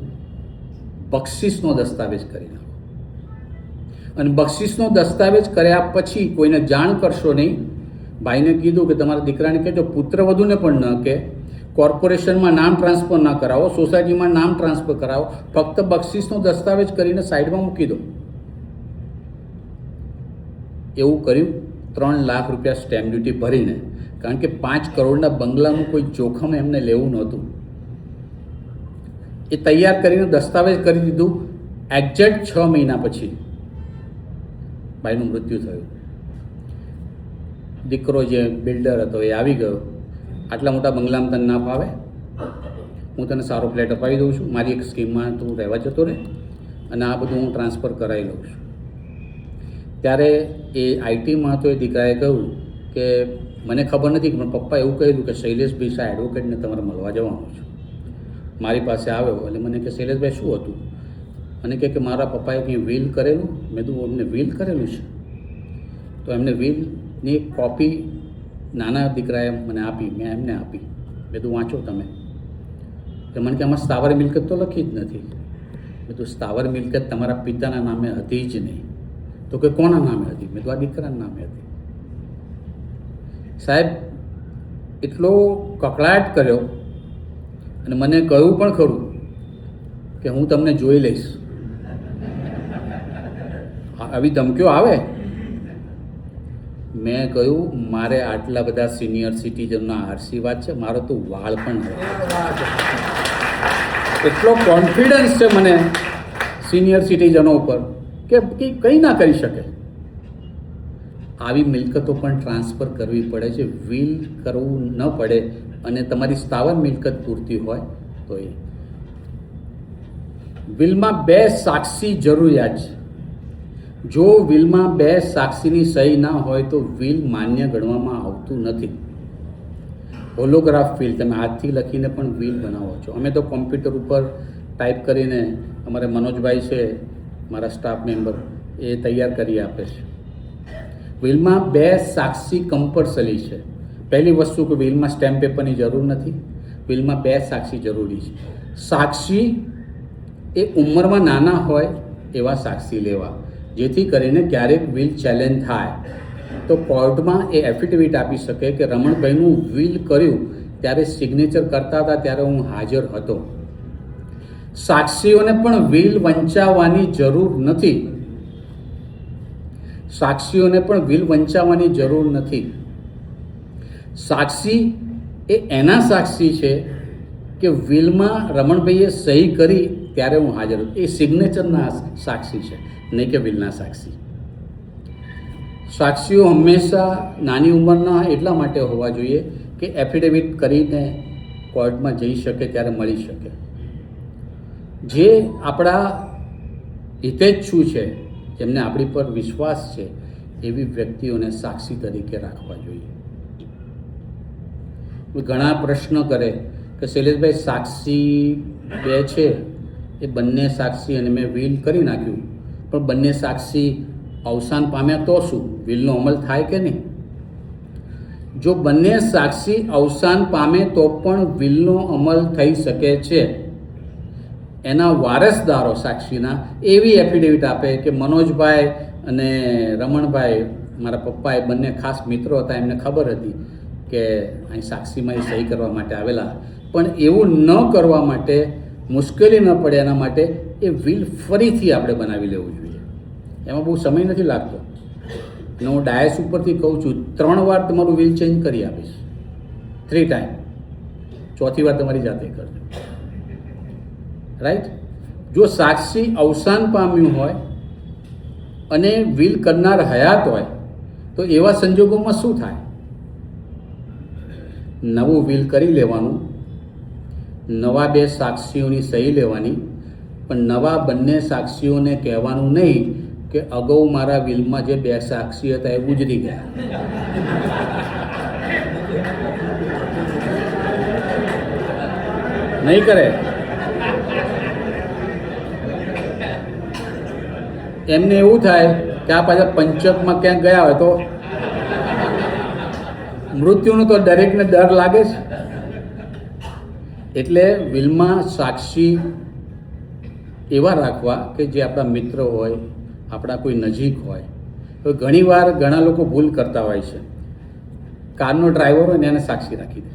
બક્ષિસનો દસ્તાવેજ કરી નાખો. અને બક્ષિસનો દસ્તાવેજ કર્યા પછી કોઈને જાણ કરશો નહીં. ભાઈને કીધું કે તમારા દીકરાને કહેજો પુત્રવધુને પણ ન કે કોર્પોરેશનમાં નામ ટ્રાન્સફર ના કરાવો, સોસાયટીમાં નામ ટ્રાન્સફર કરાવો, ફક્ત બક્ષિસનો દસ્તાવેજ કરીને સાઈડમાં મૂકી દો. એવું કર્યું. 3 લાખ રૂપિયા સ્ટેમ્પ ડ્યુટી ભરીને, કારણ કે 5 કરોડના બંગલાનું કોઈ જોખમ એમને લેવું નહોતું. એ તૈયાર કરીને દસ્તાવેજ કરી દીધું. એક્ઝેક્ટ 6 મહિના પછી ભાઈનું મૃત્યુ થયું. દીકરો જે બિલ્ડર હતો એ આવી ગયો, આટલા મોટા બંગલામાં તને ના ફાવે, હું તને સારો ફ્લેટ અપાવી દઉં છું, મારી એક સ્કીમમાં તું રહેવા જતો રહે અને આ બધું હું ટ્રાન્સફર કરાવી લઉં છું. ત્યારે એ આઈટીમાં તો એ દીકરાએ કહ્યું કે મને ખબર નથી, પણ પપ્પા એવું કહેલું કે શૈલેષભાઈ શાહ એડવોકેટને તમારે મળવા જવાનું છે. મારી પાસે આવ્યો એટલે મને કે શૈલેષભાઈ શું હતું? મને કહે કે મારા પપ્પાએ કંઈ વિલ કરેલું. મેં તો એમને વિલ કરેલું છે. તો એમને વિલની એક કોપી નાના દીકરાએ મને આપી, મેં એમને આપી. મેં તો વાંચો તમે. તો મને કે આમાં સ્થાવર મિલકત તો લખી જ નથી. મેં તો સ્થાવર મિલકત તમારા પિતાના નામે હતી જ નહીં. તો કે કોના નામે હતી? મેં તો આ દીકરાના નામે હતી. સાહેબ એટલો કકળાટ કર્યો અને મને કહ્યું પણ ખરું કે હું તમને જોઈ લઈશ. આવી ધમકીઓ આવે. મેં કહ્યું મારે આટલા બધા સિનિયર સિટીઝનના આશીર્વાદ છે, મારો તો વાળ પણ એટલો કોન્ફિડન્સ છે મને સિનિયર સિટીઝનો ઉપર કે કંઈ ના કરી શકે. આવી મિલકતો પણ ટ્રાન્સફર કરવી પડે છે, વિલ કરવું ન પડે અને તમારી સ્થાવર મિલકત પૂરતી હોય તો. એ વિલમાં 2 સાક્ષી જરૂરિયાત છે. જો વિલમાં 2 સાક્ષીની સહી ના હોય તો વિલ માન્ય ગણવામાં આવતું નથી. હોલોગ્રાફ વિલ તમે હાથથી લખીને પણ વિલ બનાવો છો. અમે તો કોમ્પ્યુટર ઉપર ટાઈપ કરીને, અમારે મનોજભાઈ છે મારા સ્ટાફ મેમ્બર, એ તૈયાર કરી આપે છે. વિલમાં 2 સાક્ષી કમ્પલસરી છે. પહેલી વસ્તુ કે વિલમાં સ્ટેમ્પ પેપરની જરૂર નથી. વિલમાં 2 સાક્ષી જરૂરી છે. સાક્ષી એ ઉંમરમાં નાના હોય એવા સાક્ષી લેવા, જેથી કરીને ક્યારેક વિલ ચેલેન્જ થાય તો કોર્ટમાં એ એફિડેવિટ આપી શકે કે રમણભાઈનું વિલ કર્યું ત્યારે સિગ્નેચર કરતા હતા ત્યારે હું હાજર હતો. સાક્ષીઓને પણ વિલ વંચાવવાની જરૂર નથી. સાક્ષીઓને પણ વિલ વંચાવવાની જરૂર નથી. સાક્ષી એ એના સાક્ષી છે કે વિલમાં રમણભાઈએ સહી કરી ત્યારે હું હાજર હતો. એ સિગ્નેચરના સાક્ષી છે, નહીં કે વિલના સાક્ષી. સાક્ષીઓ હંમેશા નાની ઉંમરના એટલા માટે હોવા જોઈએ કે એફિડેવિટ કરીને કોર્ટમાં જઈ શકે ત્યારે મળી શકે. જે આપણા હિતેચ્છુ છે, જેમને આપણી પર વિશ્વાસ છે, એવી વ્યક્તિઓને સાક્ષી તરીકે રાખવા જોઈએ. ઘણા પ્રશ્ન કરે કે શૈલેષભાઈ, સાક્ષી બે છે, એ બંને સાક્ષી અને મેં વિલ કરી નાખ્યું, પણ બંને સાક્ષી અવસાન પામ્યા તો શું, વિલનો અમલ થાય કે નહીં? જો બંને સાક્ષી અવસાન પામે તો પણ વિલનો અમલ થઈ શકે છે. એના વારસદારો સાક્ષીના એવી એફિડેવિટ આપે કે મનોજભાઈ અને રમણભાઈ, મારા પપ્પા, એ બંને ખાસ મિત્રો હતા, એમને ખબર હતી કે અહીં સાક્ષીમાં એ સહી કરવા માટે આવેલા, પણ એવું ન કરવા માટે, મુશ્કેલી ન પડે એના માટે એ વિલ ફરીથી આપણે બનાવી લેવું જોઈએ. એમાં બહુ સમય નથી લાગતો. અને હું ડાયસ ઉપરથી કહું છું, 3 વાર તમારું વિલ ચેન્જ કરી આપીશ, 3 ટાઈમ. 4થી વાર તમારી જાતે કરજો. રાઈટ? જો સાક્ષી અવસાન પામ્યું હોય અને વિલ કરનાર હયાત હોય તો એવા સંજોગોમાં શું થાય? નવું વિલ કરી લેવાનું, નવા 2 સાક્ષીઓની સહી લેવાની, પણ નવા બંને સાક્ષીઓને કહેવાનું નહીં કે અગાઉ મારા વિલમાં જે 2 સાક્ષી હતા એ ગુજરી ગયા. નહીં કરે. એમને એવું થાય કે આ પાછા પંચકમાં ક્યાંક ગયા હોય તો મૃત્યુનો તો દરેકને ડર લાગે છે. એટલે વિલમાં સાક્ષી એવા રાખવા કે જે આપણા મિત્ર હોય, આપણા કોઈ નજીક હોય. તો ઘણીવાર ઘણા લોકો ભૂલ કરતા હોય છે. કારનો ડ્રાઈવર હોય ને એને સાક્ષી રાખી દે.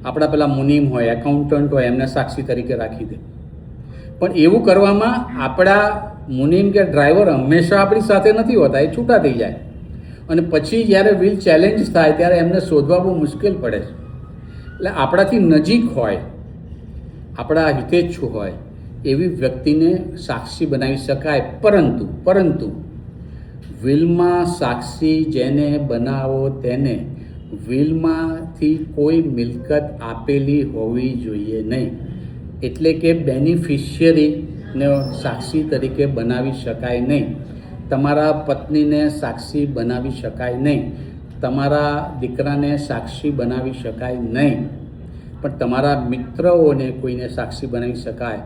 આપણા પેલા મુનીમ હોય, એકાઉન્ટન્ટ હોય, એમને સાક્ષી તરીકે રાખી દે. પણ એવું કરવામાં આપણા મુનીમ કે ડ્રાઈવર હંમેશા આપણી સાથે નથી હોતા, એ છૂટા થઈ જાય. અને પછી જ્યારે વિલ ચેલેન્જ થાય ત્યારે એમને શોધવા બહુ મુશ્કેલ પડે છે. એટલે આપણાથી નજીક હોય, આપણા હિતેચ્છુ હોય એવી વ્યક્તિને સાક્ષી બનાવી શકાય. પરંતુ વિલમાં સાક્ષી જેને બનાવો તેને વિલમાંથી કોઈ મિલકત આપેલી હોવી જોઈએ નહીં. એટલે કે બેનિફિશિયરીને સાક્ષી તરીકે બનાવી શકાય નહીં. તમારા પત્નીને સાક્ષી બનાવી શકાય નહીં. તમારા દીકરાને સાક્ષી બનાવી શકાય નહીં. પણ તમારા મિત્રોને કોઈને સાક્ષી બનાવી શકાય.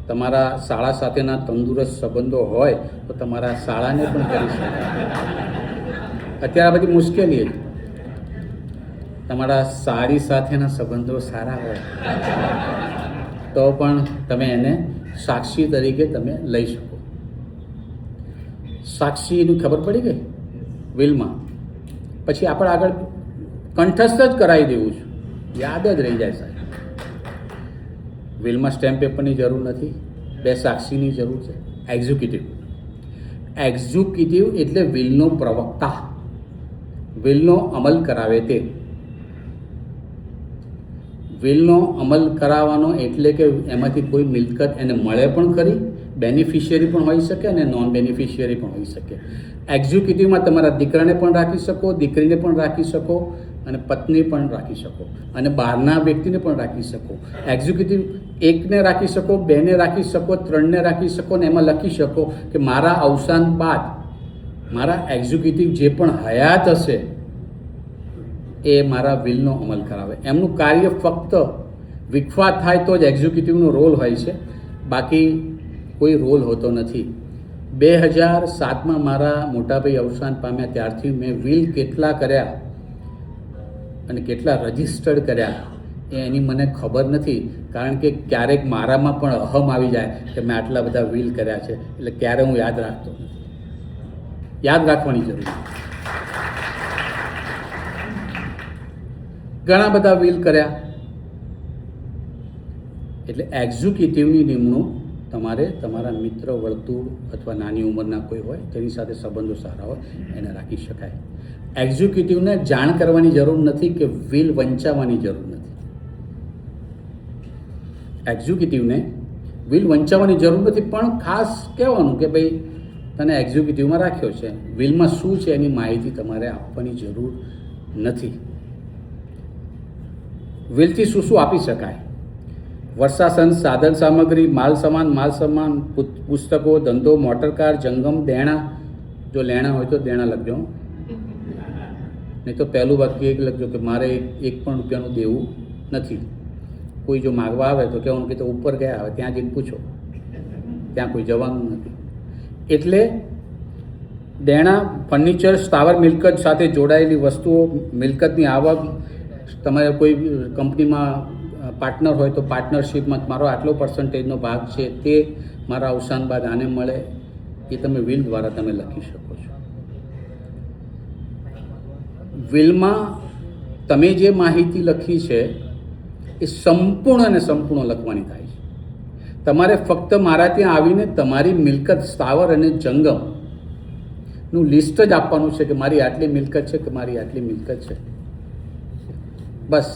તમારા શાળા સાથેના તંદુરસ્ત સંબંધો હોય તો તમારા શાળાને પણ કરી શકાય. અત્યારે આ બધી મુશ્કેલી છે. તમારા સાડી સાથેના સંબંધો સારા હોય તો પણ તમે એને સાક્ષી તરીકે તમે લઈ શકો. સાક્ષીની ખબર પડી ગઈ વિલમાં, પછી આપણે આગળ કંઠસ્થ જ કરાવી દેવું છે, યાદ જ રહી જાય સાહેબ. વિલમાં સ્ટેમ્પ પેપરની જરૂર નથી, 2 સાક્ષીની જરૂર છે. એક્ઝિક્યુટિવ એટલે વિલનો પ્રવક્તા, વિલનો અમલ કરાવે તે. વિલનો અમલ કરાવવાનો એટલે કે એમાંથી કોઈ મિલકત એને મળે પણ ખરી, બેનિફિશિયરી પણ હોઈ શકે અને નોન બેનિફિશિયરી પણ હોઈ શકે. એક્ઝિક્યુટિવમાં તમારા દીકરાને પણ રાખી શકો, દીકરીને પણ રાખી શકો અને પત્ની પણ રાખી શકો અને બહારના વ્યક્તિને પણ રાખી શકો. એક્ઝિક્યુટિવ 1ને રાખી શકો, 2ને રાખી શકો, 3ને રાખી શકો અને એમાં લખી શકો કે મારા અવસાન બાદ મારા એક્ઝિક્યુટિવ જે પણ હયાત હશે એ મારા વિલનો અમલ કરાવે. એમનું કાર્ય ફક્ત વિખવાદ થાય તો જ એક્ઝિક્યુટિવનો રોલ હોય છે, બાકી કોઈ રોલ હોતો નથી. 2007માં મારા મોટાભાઈ અવસાન પામ્યા ત્યારથી મેં વિલ કેટલા કર્યા અને કેટલા રજિસ્ટર્ડ કર્યા એની મને ખબર નથી. કારણ કે ક્યારેક મારામાં પણ અહમ આવી જાય કે મેં આટલા બધા વિલ કર્યા છે, એટલે ક્યારે હું યાદ રાખતો નથી. યાદ રાખવાની જરૂર છે. ઘણા બધા વિલ કર્યા એટલે એક્ઝિક્યુટિવની નિમણૂક તમારે તમારા મિત્ર વર્તુળ અથવા નાની ઉંમરના કોઈ હોય તેની સાથે સંબંધો સારા હોય એને રાખી શકાય. એક્ઝિક્યુટિવને જાણ કરવાની જરૂર નથી કે વિલ વંચાવવાની જરૂર નથી. એક્ઝિક્યુટિવને વિલ વંચાવવાની જરૂર નથી, પણ ખાસ કહેવાનું કે ભાઈ તને એક્ઝિક્યુટિવમાં રાખ્યો છે, વિલમાં શું છે એની માહિતી તમારે આપવાની જરૂર નથી. વિલથી શું શું આપી શકાય? વર્ષાસન, સાધન સામગ્રી, માલ સામાન, પુસ્તકો, ધંધો, મોટરકાર, જંગમ, દેણા. જો લેણા હોય તો દેણા લખજો, નહીં તો પહેલું વાક્ય એક લખજો કે મારે 1 પણ રૂપિયાનું દેવું નથી. કોઈ જો માગવા આવે તો કહેવાનું કે તો ઉપર ગયા આવે ત્યાં જઈને પૂછો, ત્યાં કોઈ જવાનું નથી. એટલે દેણા, ફર્નિચર, સ્થાવર મિલકત સાથે જોડાયેલી વસ્તુઓ, મિલકતની આવક, તમારે કોઈ કંપનીમાં પાર્ટનર હોય તો પાર્ટનરશિપમાં મારો આટલો પર્સન્ટેજનો ભાગ છે તે મારા અવસાન બાદ આને મળે, એ તમે વિલ દ્વારા તમે લખી શકો છો. વિલમાં તમે જે માહિતી લખી છે એ સંપૂર્ણ અને સંપૂર્ણ લખવાની થાય છે. તમારે ફક્ત મારા ત્યાં આવીને તમારી મિલકત, સ્થાવર અને જંગમનું લિસ્ટ જ આપવાનું છે કે મારી આટલી મિલકત છે કે મારી આટલી મિલકત છે, બસ.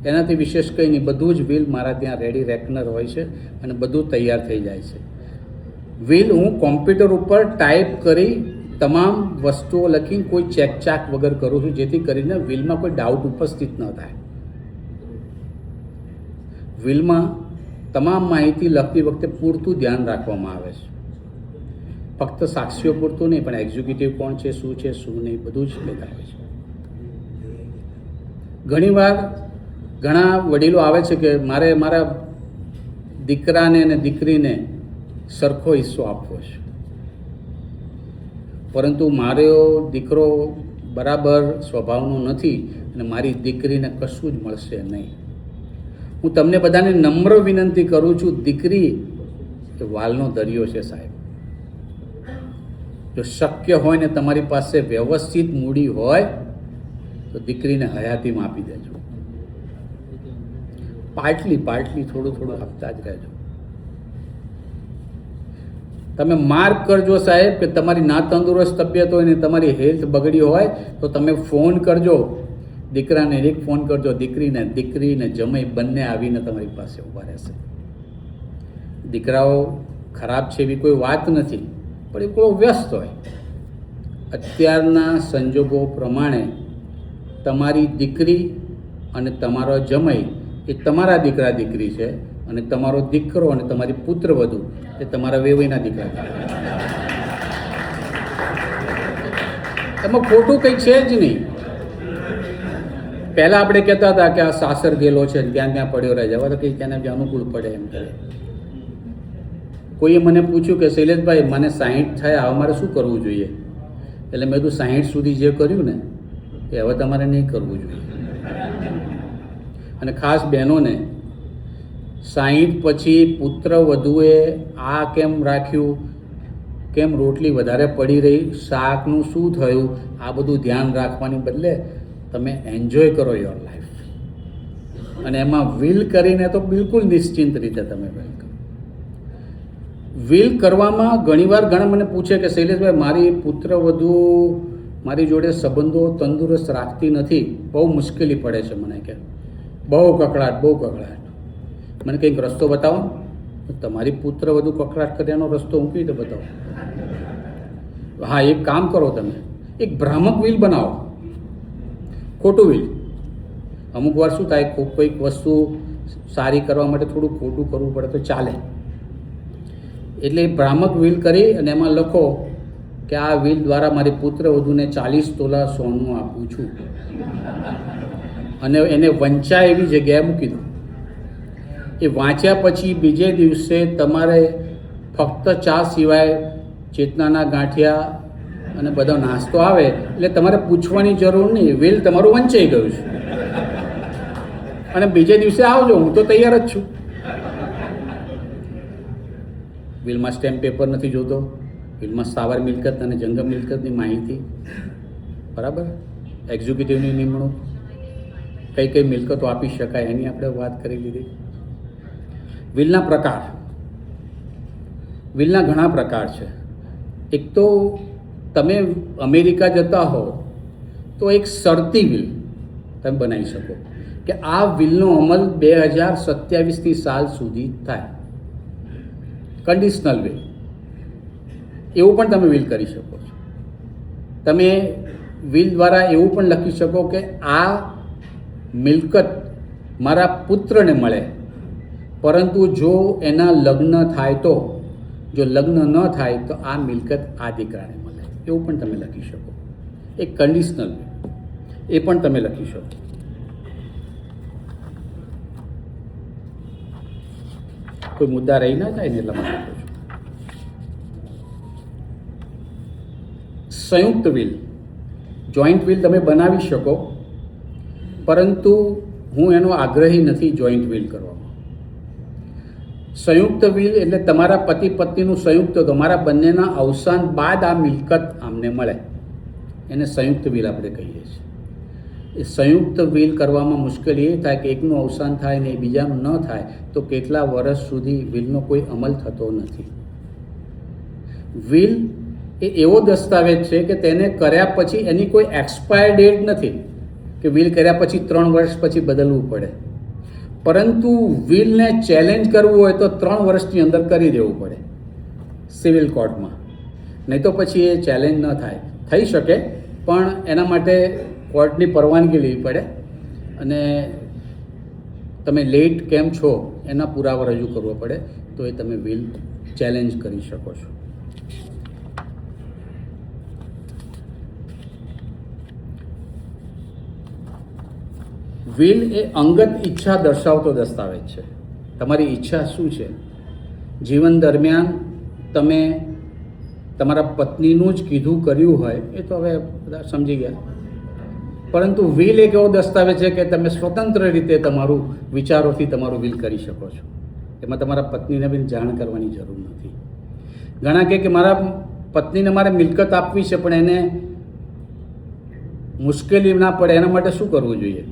એનાથી વિશેષ કંઈ નહીં. બધું જ વિલ મારા ત્યાં રેડી રેકનર હોય છે અને બધું તૈયાર થઈ જાય છે. વિલ હું કોમ્પ્યુટર ઉપર ટાઈપ કરી તમામ વસ્તુઓ લખીને કોઈ ચેકચાક વગર કરું છું, જેથી કરીને વિલમાં કોઈ ડાઉટ ઉપસ્થિત ન થાય. વિલમાં તમામ માહિતી લખતી વખતે પૂરતું ધ્યાન રાખવામાં આવે છે. ફક્ત સાક્ષીઓ પૂરતું નહીં, પણ એક્ઝિક્યુટિવ કોણ છે, શું છે, શું નહીં, બધું જ લેતા હોય છે. ઘણીવાર ઘણા વડીલો આવે છે કે મારે મારા દીકરાને અને દીકરીને સરખો હિસ્સો આપવો છે, પરંતુ મારો દીકરો બરાબર સ્વભાવનો નથી અને મારી દીકરીને કશું જ મળશે નહીં. હું તમને બધાને નમ્ર વિનંતી કરું છું, દીકરી એ વાલનો દરિયો છે સાહેબ. જો શક્ય હોય ને તમારી પાસે વ્યવસ્થિત મૂડી હોય તો દીકરીને હયાતીમાં આપી દેજો. પાર્ટલી થોડું આપતા જ રહેજો. તમે માર્ક કરજો સાહેબ કે તમારી ના તંદુરસ્ત તબિયત હોય ને તમારી હેલ્થ બગડી હોય તો તમે ફોન કરજો. દીકરાને એક ફોન કરજો, દીકરીને જમાઈ બંને આવીને તમારી પાસે ઊભા રહેશે. દીકરાઓ ખરાબ છે એવી કોઈ વાત નથી, પણ એ કોઈ વ્યસ્ત હોય. અત્યારના સંજોગો પ્રમાણે તમારી દીકરી અને તમારો જમાઈ એ તમારા દીકરા દીકરી છે, અને તમારો દીકરો અને તમારી પુત્રવધુ એ તમારા વેવાઈના દીકરા દીકરી. એમાં ખોટું કંઈ છે જ નહીં. પહેલાં આપણે કહેતા હતા કે આ સાસર ગયેલો છે, ત્યાં પડ્યો રહે, જવા તો કંઈ તેને જે અનુકૂળ પડે એમ કરે. કોઈએ મને પૂછ્યું કે શૈલેષભાઈ મને 60 થયા, હવે મારે શું કરવું જોઈએ? એટલે મેં કીધું 60 સુધી જે કર્યું ને એ હવે તમારે નહીં કરવું જોઈએ. અને ખાસ બહેનોને 60 પછી પુત્ર વધુએ આ કેમ રાખ્યું, કેમ રોટલી વધારે પડી રહી, શાકનું શું થયું, આ બધું ધ્યાન રાખવાની બદલે તમે એન્જોય કરો યોર લાઈફ. અને એમાં વિલ કરીને તો બિલકુલ નિશ્ચિંત રીતે તમે વિલ કરો. વિલ કરવામાં ઘણીવાર ઘણા મને પૂછે કે શૈલેષભાઈ મારી પુત્ર વધુ મારી જોડે સંબંધો તંદુરસ્ત રાખતી નથી, બહુ મુશ્કેલી પડે છે મને, કે બહુ કકળાટ. મને કંઈક રસ્તો બતાવો. તમારી પુત્ર વધુ કકળાટ કર્યાનો રસ્તો હું કેવી રીતે બતાવું? હા, એક કામ કરો, તમે એક ભ્રામક વિલ બનાવો, ખોટું વિલ. અમુક વાર શું થાય, કોઈક વસ્તુ સારી કરવા માટે થોડું ખોટું કરવું પડે તો ચાલે. એટલે ભ્રામક વિલ કરી અને એમાં લખો કે આ વિલ દ્વારા મારી પુત્ર વધુને 40 તોલા સોનું આપું છું, અને એને વંચાય એવી જગ્યાએ મૂકી દો. એ વાંચ્યા પછી બીજે દિવસે તમારે ફક્ત ચા સિવાય ચેતનાના ગાંઠિયા અને બધો નાસ્તો આવે એટલે તમારે પૂછવાની જરૂર નહીં, વિલ તમારું વંચાઈ ગયું છે. અને બીજે દિવસે આવજો, હું તો તૈયાર જ છું. વિલમાં સ્ટેમ્પ પેપર નથી જોતો, વિલમાં સ્થાવર મિલકત અને જંગમ મિલકતની માહિતી, બરાબર. એક્ઝિક્યુટિવની નિમણૂક, કઈ કઈ મિલકતો આપી શકાય એની આપણે વાત કરી લીધી. વિલના પ્રકાર. વિલના ઘણા પ્રકાર છે. એક તો તમે અમેરિકા જતા હો તો એક શરતી વિલ તમે બનાવી શકો કે આ વિલનો અમલ 2027ની સાલ સુધી થાય. કન્ડિશનલ વિલ, એવું પણ તમે વિલ કરી શકો છો. તમે વિલ દ્વારા એવું પણ લખી શકો કે આ મિલકત મારા પુત્રને મળે, પરંતુ જો એના લગ્ન થાય તો, જો લગ્ન ન થાય તો આ મિલકત આ દીકરાને મળે, એવું પણ તમે લખી શકો. એક કન્ડિશનલ વિલ, એ પણ તમે લખી શકો. કોઈ મુદ્દા રહી ના જાય ને એટલા માટે કહું છું. સંયુક્ત વિલ, જોઈન્ટ વિલ તમે બનાવી શકો, પરંતુ હું એનો આગ્રહી નથી જોઈન્ટ વિલ કરવામાં. સંયુક્ત વિલ એટલે તમારા પતિ પત્નીનું સંયુક્ત, તમારા બંનેના અવસાન બાદ આ મિલકત આમને મળે, એને સંયુક્ત વિલ આપણે કહીએ છીએ. એ સંયુક્ત વિલ કરવામાં મુશ્કેલી એ થાય કે એકનું અવસાન થાય ને એ બીજાનું ન થાય તો કેટલા વર્ષ સુધી વિલનો કોઈ અમલ થતો નથી. વિલ એ એવો દસ્તાવેજ છે કે તેને કર્યા પછી એની કોઈ એક્સપાયર ડેટ નથી કે વિલ કર્યા પછી 3 વર્ષ પછી બદલવું પડે, પરંતુ વિલને ચેલેન્જ કરવું હોય તો 3 વર્ષની અંદર કરી દેવું પડે સિવિલ કોર્ટમાં, નહીં તો પછી એ ચેલેન્જ ન થાય. થઈ શકે પણ એના માટે કોર્ટની પરવાનગી લેવી પડે અને તમે લેટ કેમ છો એના પુરાવા રજૂ કરવો પડે, તો એ તમે વિલ ચેલેન્જ કરી શકો છો. વિલ એ અંગત ઈચ્છા દર્શાવતો દસ્તાવેજ છે. તમારી ઈચ્છા શું છે? જીવન દરમિયાન તમે તમારા પત્નીનું જ કીધું કર્યું હોય એ તો હવે બધા સમજી ગયા, પરંતુ વિલ એક એવો દસ્તાવેજ છે કે તમે સ્વતંત્ર રીતે તમારું વિચારોથી તમારું વિલ કરી શકો છો. એમાં તમારા પત્નીને બી જાણ કરવાની જરૂર નથી. ઘણા કહે કે મારા પત્નીને મારે મિલકત આપવી છે પણ એને મુશ્કેલી ના પડે એના માટે શું કરવું જોઈએ?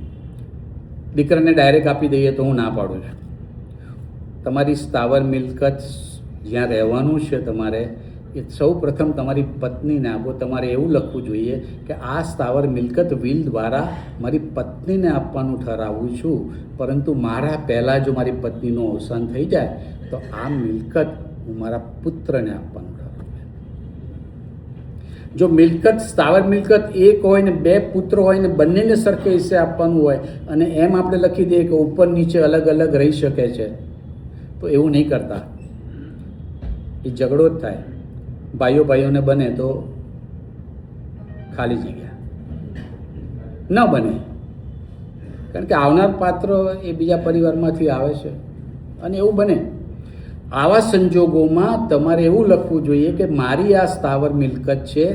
દીકરાને ડાયરેક્ટ આપી દઈએ તો હું ના પાડું છું. તમારી સ્થાવર મિલકત જ્યાં રહેવાનું છે તમારે, એ સૌ પ્રથમ તમારી પત્નીને આપો. તમારે એવું લખવું જોઈએ કે આ સ્થાવર મિલકત વિલ દ્વારા મારી પત્નીને આપવાનું ઠરાવું છું, પરંતુ મારા પહેલાં જો મારી પત્નીનું અવસાન થઈ જાય તો આ મિલકત હું મારા પુત્રને આપવાનું ઠરાવું છું. જો મિલકત સ્થાવર મિલકત એક હોય ને 2 પુત્ર હોય ને બંનેને સરખે હિસ્સે આપવાનું હોય અને એમ આપણે લખી દઈએ કે ઉપર નીચે અલગ અલગ રહી શકે છે, તો એવું નહીં કરતા. એ ઝઘડો જ થાય. ભાઈઓ ભાઈઓને બને તો ખાલી જગ્યા ન બને, કારણ કે આવનાર પાત્ર એ બીજા પરિવારમાંથી આવે છે અને એવું બને. આવા સંજોગોમાં તમારે એવું લખવું જોઈએ કે મારી આ સ્થાવર મિલકત છે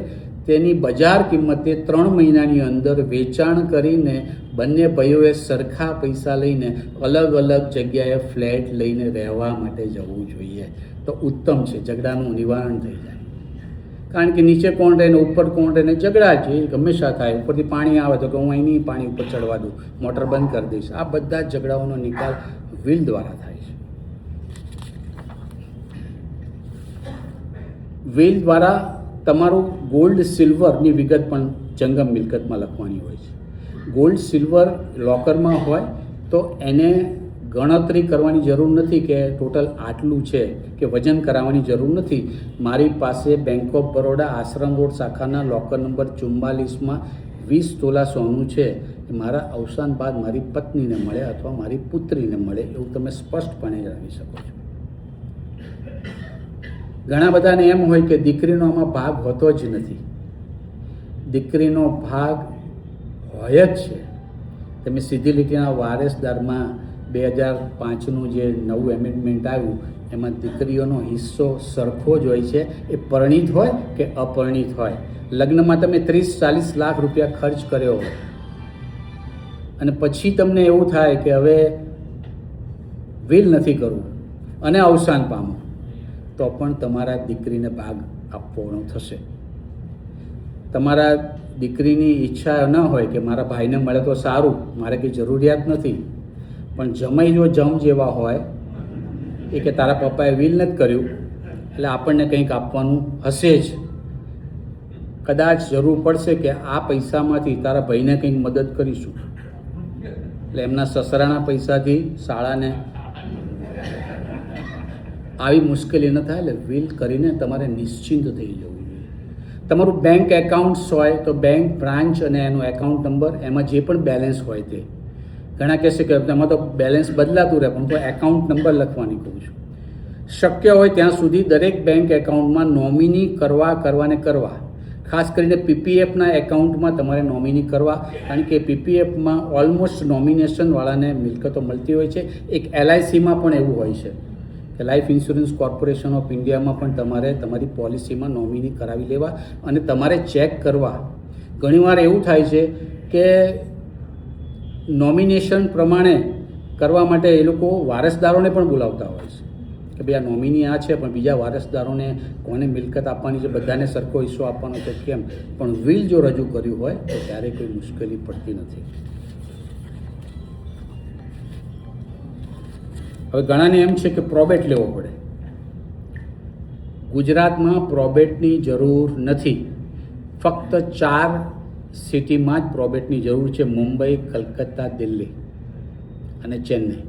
તેની બજાર કિંમતે 3 મહિનાની અંદર વેચાણ કરીને બંને ભાઈઓએ સરખા પૈસા લઈને અલગ અલગ જગ્યાએ ફ્લેટ લઈને રહેવા માટે જવું જોઈએ, તો ઉત્તમ છે. ઝઘડાનું નિવારણ થઈ જાય. કારણ કે નીચે કોણ રહે ને ઉપર કોણ રહે ને ઝઘડા છે એ હંમેશા થાય. ઉપરથી પાણી આવે તો કે હું અહીં નહીં પાણી ઉપર ચડવા દઉં, મોટર બંધ કરી દઈશ. આ બધા ઝઘડાઓનો નિકાલ વિલ દ્વારા થાય છે. વિલ દ્વારા તમારું ગોલ્ડ સિલ્વરની વિગત પણ જંગમ મિલકતમાં લખવાની હોય છે. ગોલ્ડ સિલ્વર લોકરમાં હોય તો એને ગણતરી કરવાની જરૂર નથી કે ટોટલ આટલું છે, કે વજન કરાવવાની જરૂર નથી. મારી પાસે bank of Baroda Ashram road શાખાના લોકર નંબર 44માં 20 તોલા સોનું છે, એ મારા અવસાન બાદ મારી પત્નીને મળે અથવા મારી પુત્રીને મળે, એવું તમે સ્પષ્ટપણે જણાવી શકો છો. ઘણા બધાને એમ હોય કે દીકરીનો આમાં ભાગ હોતો જ નથી. દીકરીનો ભાગ હોય જ છે. તમે સીધી લીટીના વારસદારમાં 2005નું જે નવું એમેન્ડમેન્ટ આવ્યું એમાં દીકરીઓનો હિસ્સો સરખો જ હોય છે, એ પરિણીત હોય કે અપરિણીત હોય. લગ્નમાં તમે 30-40 લાખ રૂપિયા ખર્ચ કર્યો હોય અને પછી તમને એવું થાય કે હવે વિલ નથી કરવું અને અવસાન પામો, તો પણ તમારા દીકરીને ભાગ આપવાનો થશે. તમારા દીકરીની ઈચ્છા ન હોય કે મારા ભાઈને મળે તો સારું, મારે કંઈ જરૂરિયાત નથી, પણ જમાઈ જો જમ જેવા હોય એ કે તારા પપ્પાએ વિલ નથી કર્યું એટલે આપણને કંઈક આપવાનું હશે જ, કદાચ જરૂર પડશે કે આ પૈસામાંથી તારા ભાઈને કંઈક મદદ કરીશું, એટલે એમના સસરાના પૈસાથી શાળાને આવી મુશ્કેલી ન થાય. એટલે વિલ કરીને તમારે નિશ્ચિંત થઈ જવું જોઈએ. તમારું બેંક એકાઉન્ટ્સ હોય તો બેંક બ્રાન્ચ અને એનો એકાઉન્ટ નંબર, એમાં જે પણ બેલેન્સ હોય તે, ઘણા કહેશે કે એમાં તો બેલેન્સ બદલાતું રહે, પણ તો એકાઉન્ટ નંબર લખવાની કહું છું. શક્ય હોય ત્યાં સુધી દરેક બેંક એકાઉન્ટમાં નોમિની કરવા, ખાસ કરીને પીપીએફના એકાઉન્ટમાં તમારે નોમિની કરવા, કારણ કે પીપીએફમાં ઓલમોસ્ટ નોમિનેશનવાળાને મિલકતો મળતી હોય છે. એક એલઆઈસીમાં પણ એવું હોય છે કે લાઈફ ઇન્સ્યોરન્સ કોર્પોરેશન ઓફ ઇન્ડિયામાં પણ તમારે તમારી પોલિસીમાં નોમિની કરાવી લેવા અને તમારે ચેક કરવા. ઘણીવાર એવું થાય છે કે નોમિનેશન પ્રમાણે કરવા માટે એ લોકો વારસદારોને પણ બોલાવતા હોય છે કે ભાઈ આ નોમિની આ છે, પણ બીજા વારસદારોને કોને મિલકત આપવાની છે, બધાને સરખો હિસ્સો આપવાનો છે કેમ. પણ વિલ જો રજૂ કર્યું હોય તો ત્યારે કોઈ મુશ્કેલી પડતી નથી. હવે ઘણાને એમ છે કે પ્રોબેટ લેવો પડે. ગુજરાતમાં પ્રોબેટની જરૂર નથી. ફક્ત 4 સિટીમાં જ પ્રોબેટની જરૂર છે: મુંબઈ, કલકત્તા, દિલ્હી અને ચેન્નઈ.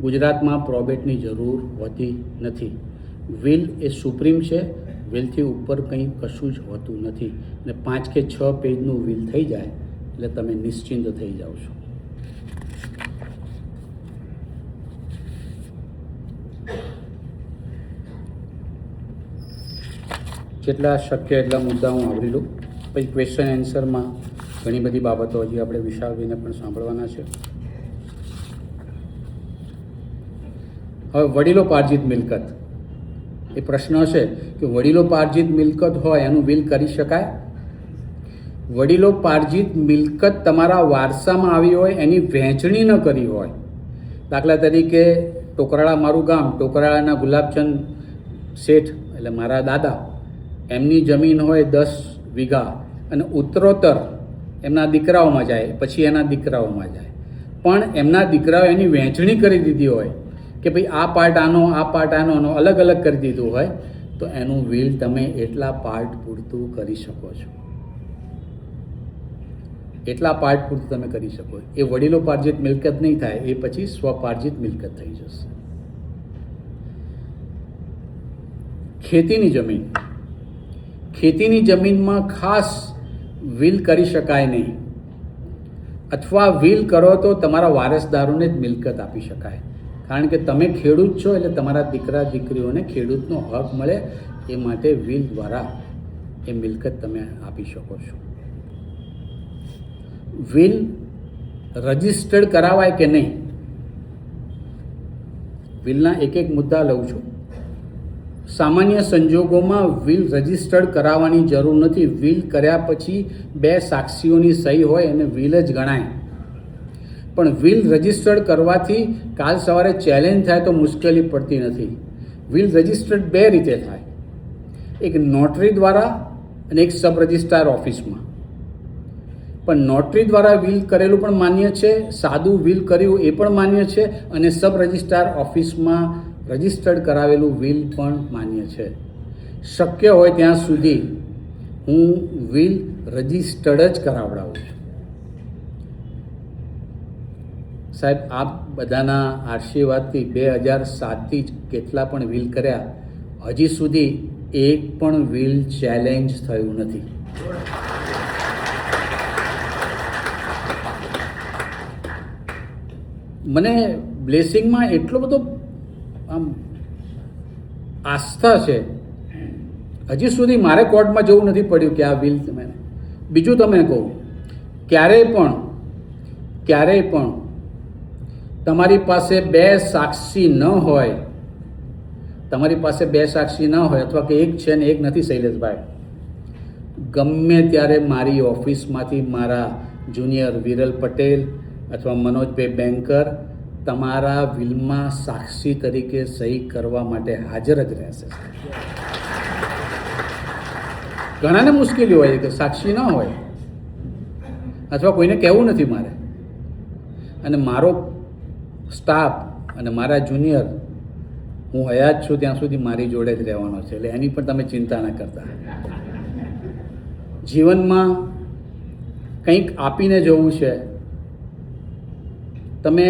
ગુજરાતમાં પ્રોબેટની જરૂર હોતી નથી. વિલ એ સુપ્રીમ છે, વિલથી ઉપર કંઈ કશું જ હોતું નથી. ને 5 કે 6 પેજનું વિલ થઈ જાય એટલે તમે નિશ્ચિંત થઈ જાઓ છો. જેટલા શક્ય એટલા મુદ્દા હું આવરી લઉં, પછી ક્વેશ્ચન એન્સરમાં ઘણી બધી બાબતો હજી આપણે વિશાલભાઈને પણ સાંભળવાના છે. હવે વડીલોપાર્જિત મિલકત, એ પ્રશ્ન હશે કે વડીલોપાર્જિત મિલકત હોય એનું વિલ કરી શકાય? વડીલોપાર્જિત મિલકત તમારા વારસામાં આવી હોય, એની વહેંચણી ન કરી હોય. દાખલા તરીકે ટોકરાળા મારું ગામ, ટોકરાળાના ગુલાબચંદ શેઠ એટલે મારા દાદા, એમની જમીન હોય 10 વીઘા અને ઉત્તરોત્તર એમના દીકરાઓમાં જાય, પછી એના દીકરાઓમાં જાય, પણ એમના દીકરાઓ એની વહેંચણી કરી દીધી હોય કે ભાઈ આ પાર્ટ આનો, આ પાર્ટ આનો, અલગ અલગ કરી દીધું હોય, તો એનું વિલ તમે એટલા પાર્ટ પૂરતું કરી શકો છો. એટલા પાર્ટ પૂરતું તમે કરી શકો. એ વડીલોપાર્જિત મિલકત નહીં થાય, એ પછી સ્વપાર્જિત મિલકત થઈ જશે. ખેતીની જમીનમાં ખાસ વિલ કરી શકાય નહીં, અથવા વિલ કરો તો તમારા વારસદારોને જ મિલકત આપી શકાય. કારણ કે તમે ખેડૂત છો એટલે તમારા દીકરા દીકરીઓને ખેડૂતનો હક મળે, એ માટે વિલ દ્વારા એ મિલકત તમે આપી શકો છો. વિલ રજિસ્ટર્ડ કરાવાય કે નહીં, વિલના એક મુદ્દા લઉં છું. સામાન્ય સંજોગોમાં વિલ રજિસ્ટર્ડ કરાવવાની જરૂર નથી. વિલ કર્યા પછી 2 સાક્ષીઓની સહી હોય એને વિલ જ ગણાય. પણ વિલ રજિસ્ટર્ડ કરવાથી કાલ સવારે ચેલેન્જ થાય તો મુશ્કેલી પડતી નથી. વિલ રજિસ્ટર્ડ 2 રીતે થાય, એક નોટરી દ્વારા અને એક સબ રજિસ્ટ્રાર ઓફિસમાં. પણ નોટરી દ્વારા વિલ કરેલું પણ માન્ય છે, સાદું વિલ કર્યું એ પણ માન્ય છે, અને સબ રજિસ્ટ્રાર ઓફિસમાં રજિસ્ટર્ડ કરાવેલું વિલ પણ માન્ય છે. શક્ય હોય ત્યાં સુધી હું વિલ રજિસ્ટર્ડ જ કરાવડાવું છું. સાહેબ, આપ બધાના આશીર્વાદથી 2007થી જ કેટલા પણ વિલ કર્યા, હજી સુધી એક પણ વિલ ચેલેન્જ થયું નથી. મને બ્લેસિંગમાં એટલો બધો આમ આસ્થા છે, હજી સુધી મારે કોર્ટમાં જવું નથી પડ્યું કે આ વિલ તમે. બીજું તમે કહું, ક્યારેય પણ તમારી પાસે 2 સાક્ષી ન હોય, અથવા કે એક છે ને એક નથી, શૈલેષભાઈ, ગમે ત્યારે મારી ઓફિસમાંથી મારા જુનિયર વિરલ પટેલ અથવા મનોજભાઈ બેન્કર તમારા વિલમાં સાક્ષી તરીકે સહી કરવા માટે હાજર જ રહેશે. ઘણાને મુશ્કેલી હોય કે સાક્ષી ન હોય, અથવા કોઈને કહેવું નથી મારે, અને મારો સ્ટાફ અને મારા જુનિયર હું હયાત છું ત્યાં સુધી મારી જોડે જ રહેવાનો છે, એટલે એની પણ તમે ચિંતા ના કરતા. જીવનમાં કંઈક આપીને જવું છે. તમે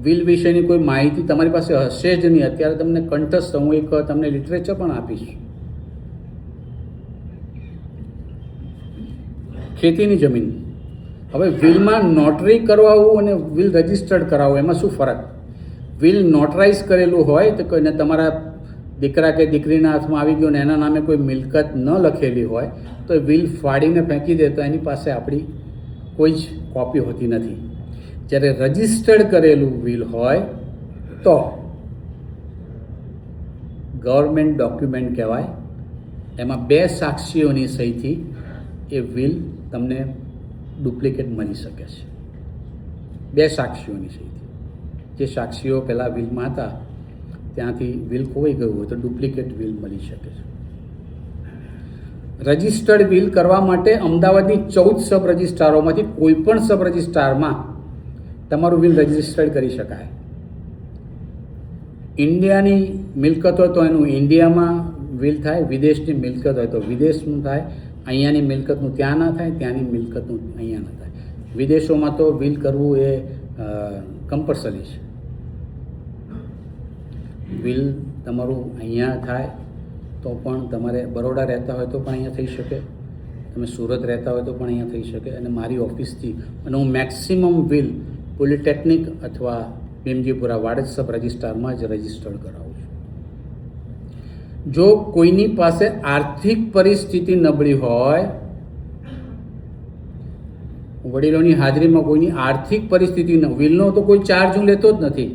વિલ વિશેની કોઈ માહિતી તમારી પાસે હશે જ નહીં. અત્યારે તમને કંઠસ્થ હું એક તમને લિટરેચર પણ આપીશ. ખેતીની જમીન, હવે વિલમાં નોટરી કરાવવું અને વિલ રજિસ્ટર્ડ કરાવવું એમાં શું ફરક? વિલ નોટરાઇઝ કરેલું હોય તો કોઈને તમારા દીકરા કે દીકરીના હાથમાં આવી ગયો ને એના નામે કોઈ મિલકત ન લખેલી હોય તો વિલ ફાડીને ફેંકી દે તો એની પાસે આપણી કોઈ જ કોપી હોતી નથી. જ્યારે રજિસ્ટર્ડ કરેલું વિલ હોય તો ગવર્મેન્ટ ડોક્યુમેન્ટ કહેવાય. એમાં 2 સાક્ષીઓની સહીથી એ વિલ તમને ડુપ્લિકેટ મળી શકે છે. 2 સાક્ષીઓની સહીથી. જે સાક્ષીઓ પહેલાં વિલમાં હતા ત્યાંથી વિલ ખોવાઈ ગયું હોય તો ડુપ્લિકેટ વિલ મળી શકે છે. રજિસ્ટર્ડ વિલ કરવા માટે અમદાવાદની 14 સબ રજિસ્ટ્રારોમાંથી કોઈ પણ સબ રજિસ્ટ્રારમાં તમારું વિલ રજિસ્ટર્ડ કરી શકાય. ઇન્ડિયાની મિલકત હોય તો એનું ઇન્ડિયામાં વિલ થાય, વિદેશની મિલકત હોય તો વિદેશનું થાય, અહીંયાની મિલકતનું ત્યાં ના થાય, ત્યાંની મિલકતનું અહીંયા ના થાય. વિદેશોમાં તો વિલ કરવું એ કમ્પલસરી છે. વિલ તમારું અહીંયા થાય તો પણ તમારે બરોડા રહેતા હોય તો પણ અહીંયા થઈ શકે, તમે સુરત રહેતા હોય તો પણ અહીંયા થઈ શકે. અને મારી ઓફિસથી અને હું મેક્સિમમ વિલ પોલિટેકનિક અથવા ભીમજીપુરા વાડજ સબ રજિસ્ટ્રારમાં જ રજિસ્ટર્ડ કરાવું છું. જો કોઈની પાસે આર્થિક પરિસ્થિતિ નબળી હોય, વડીલોની હાજરીમાં કોઈની આર્થિક પરિસ્થિતિ વિલનો તો કોઈ ચાર્જ હું લેતો જ નથી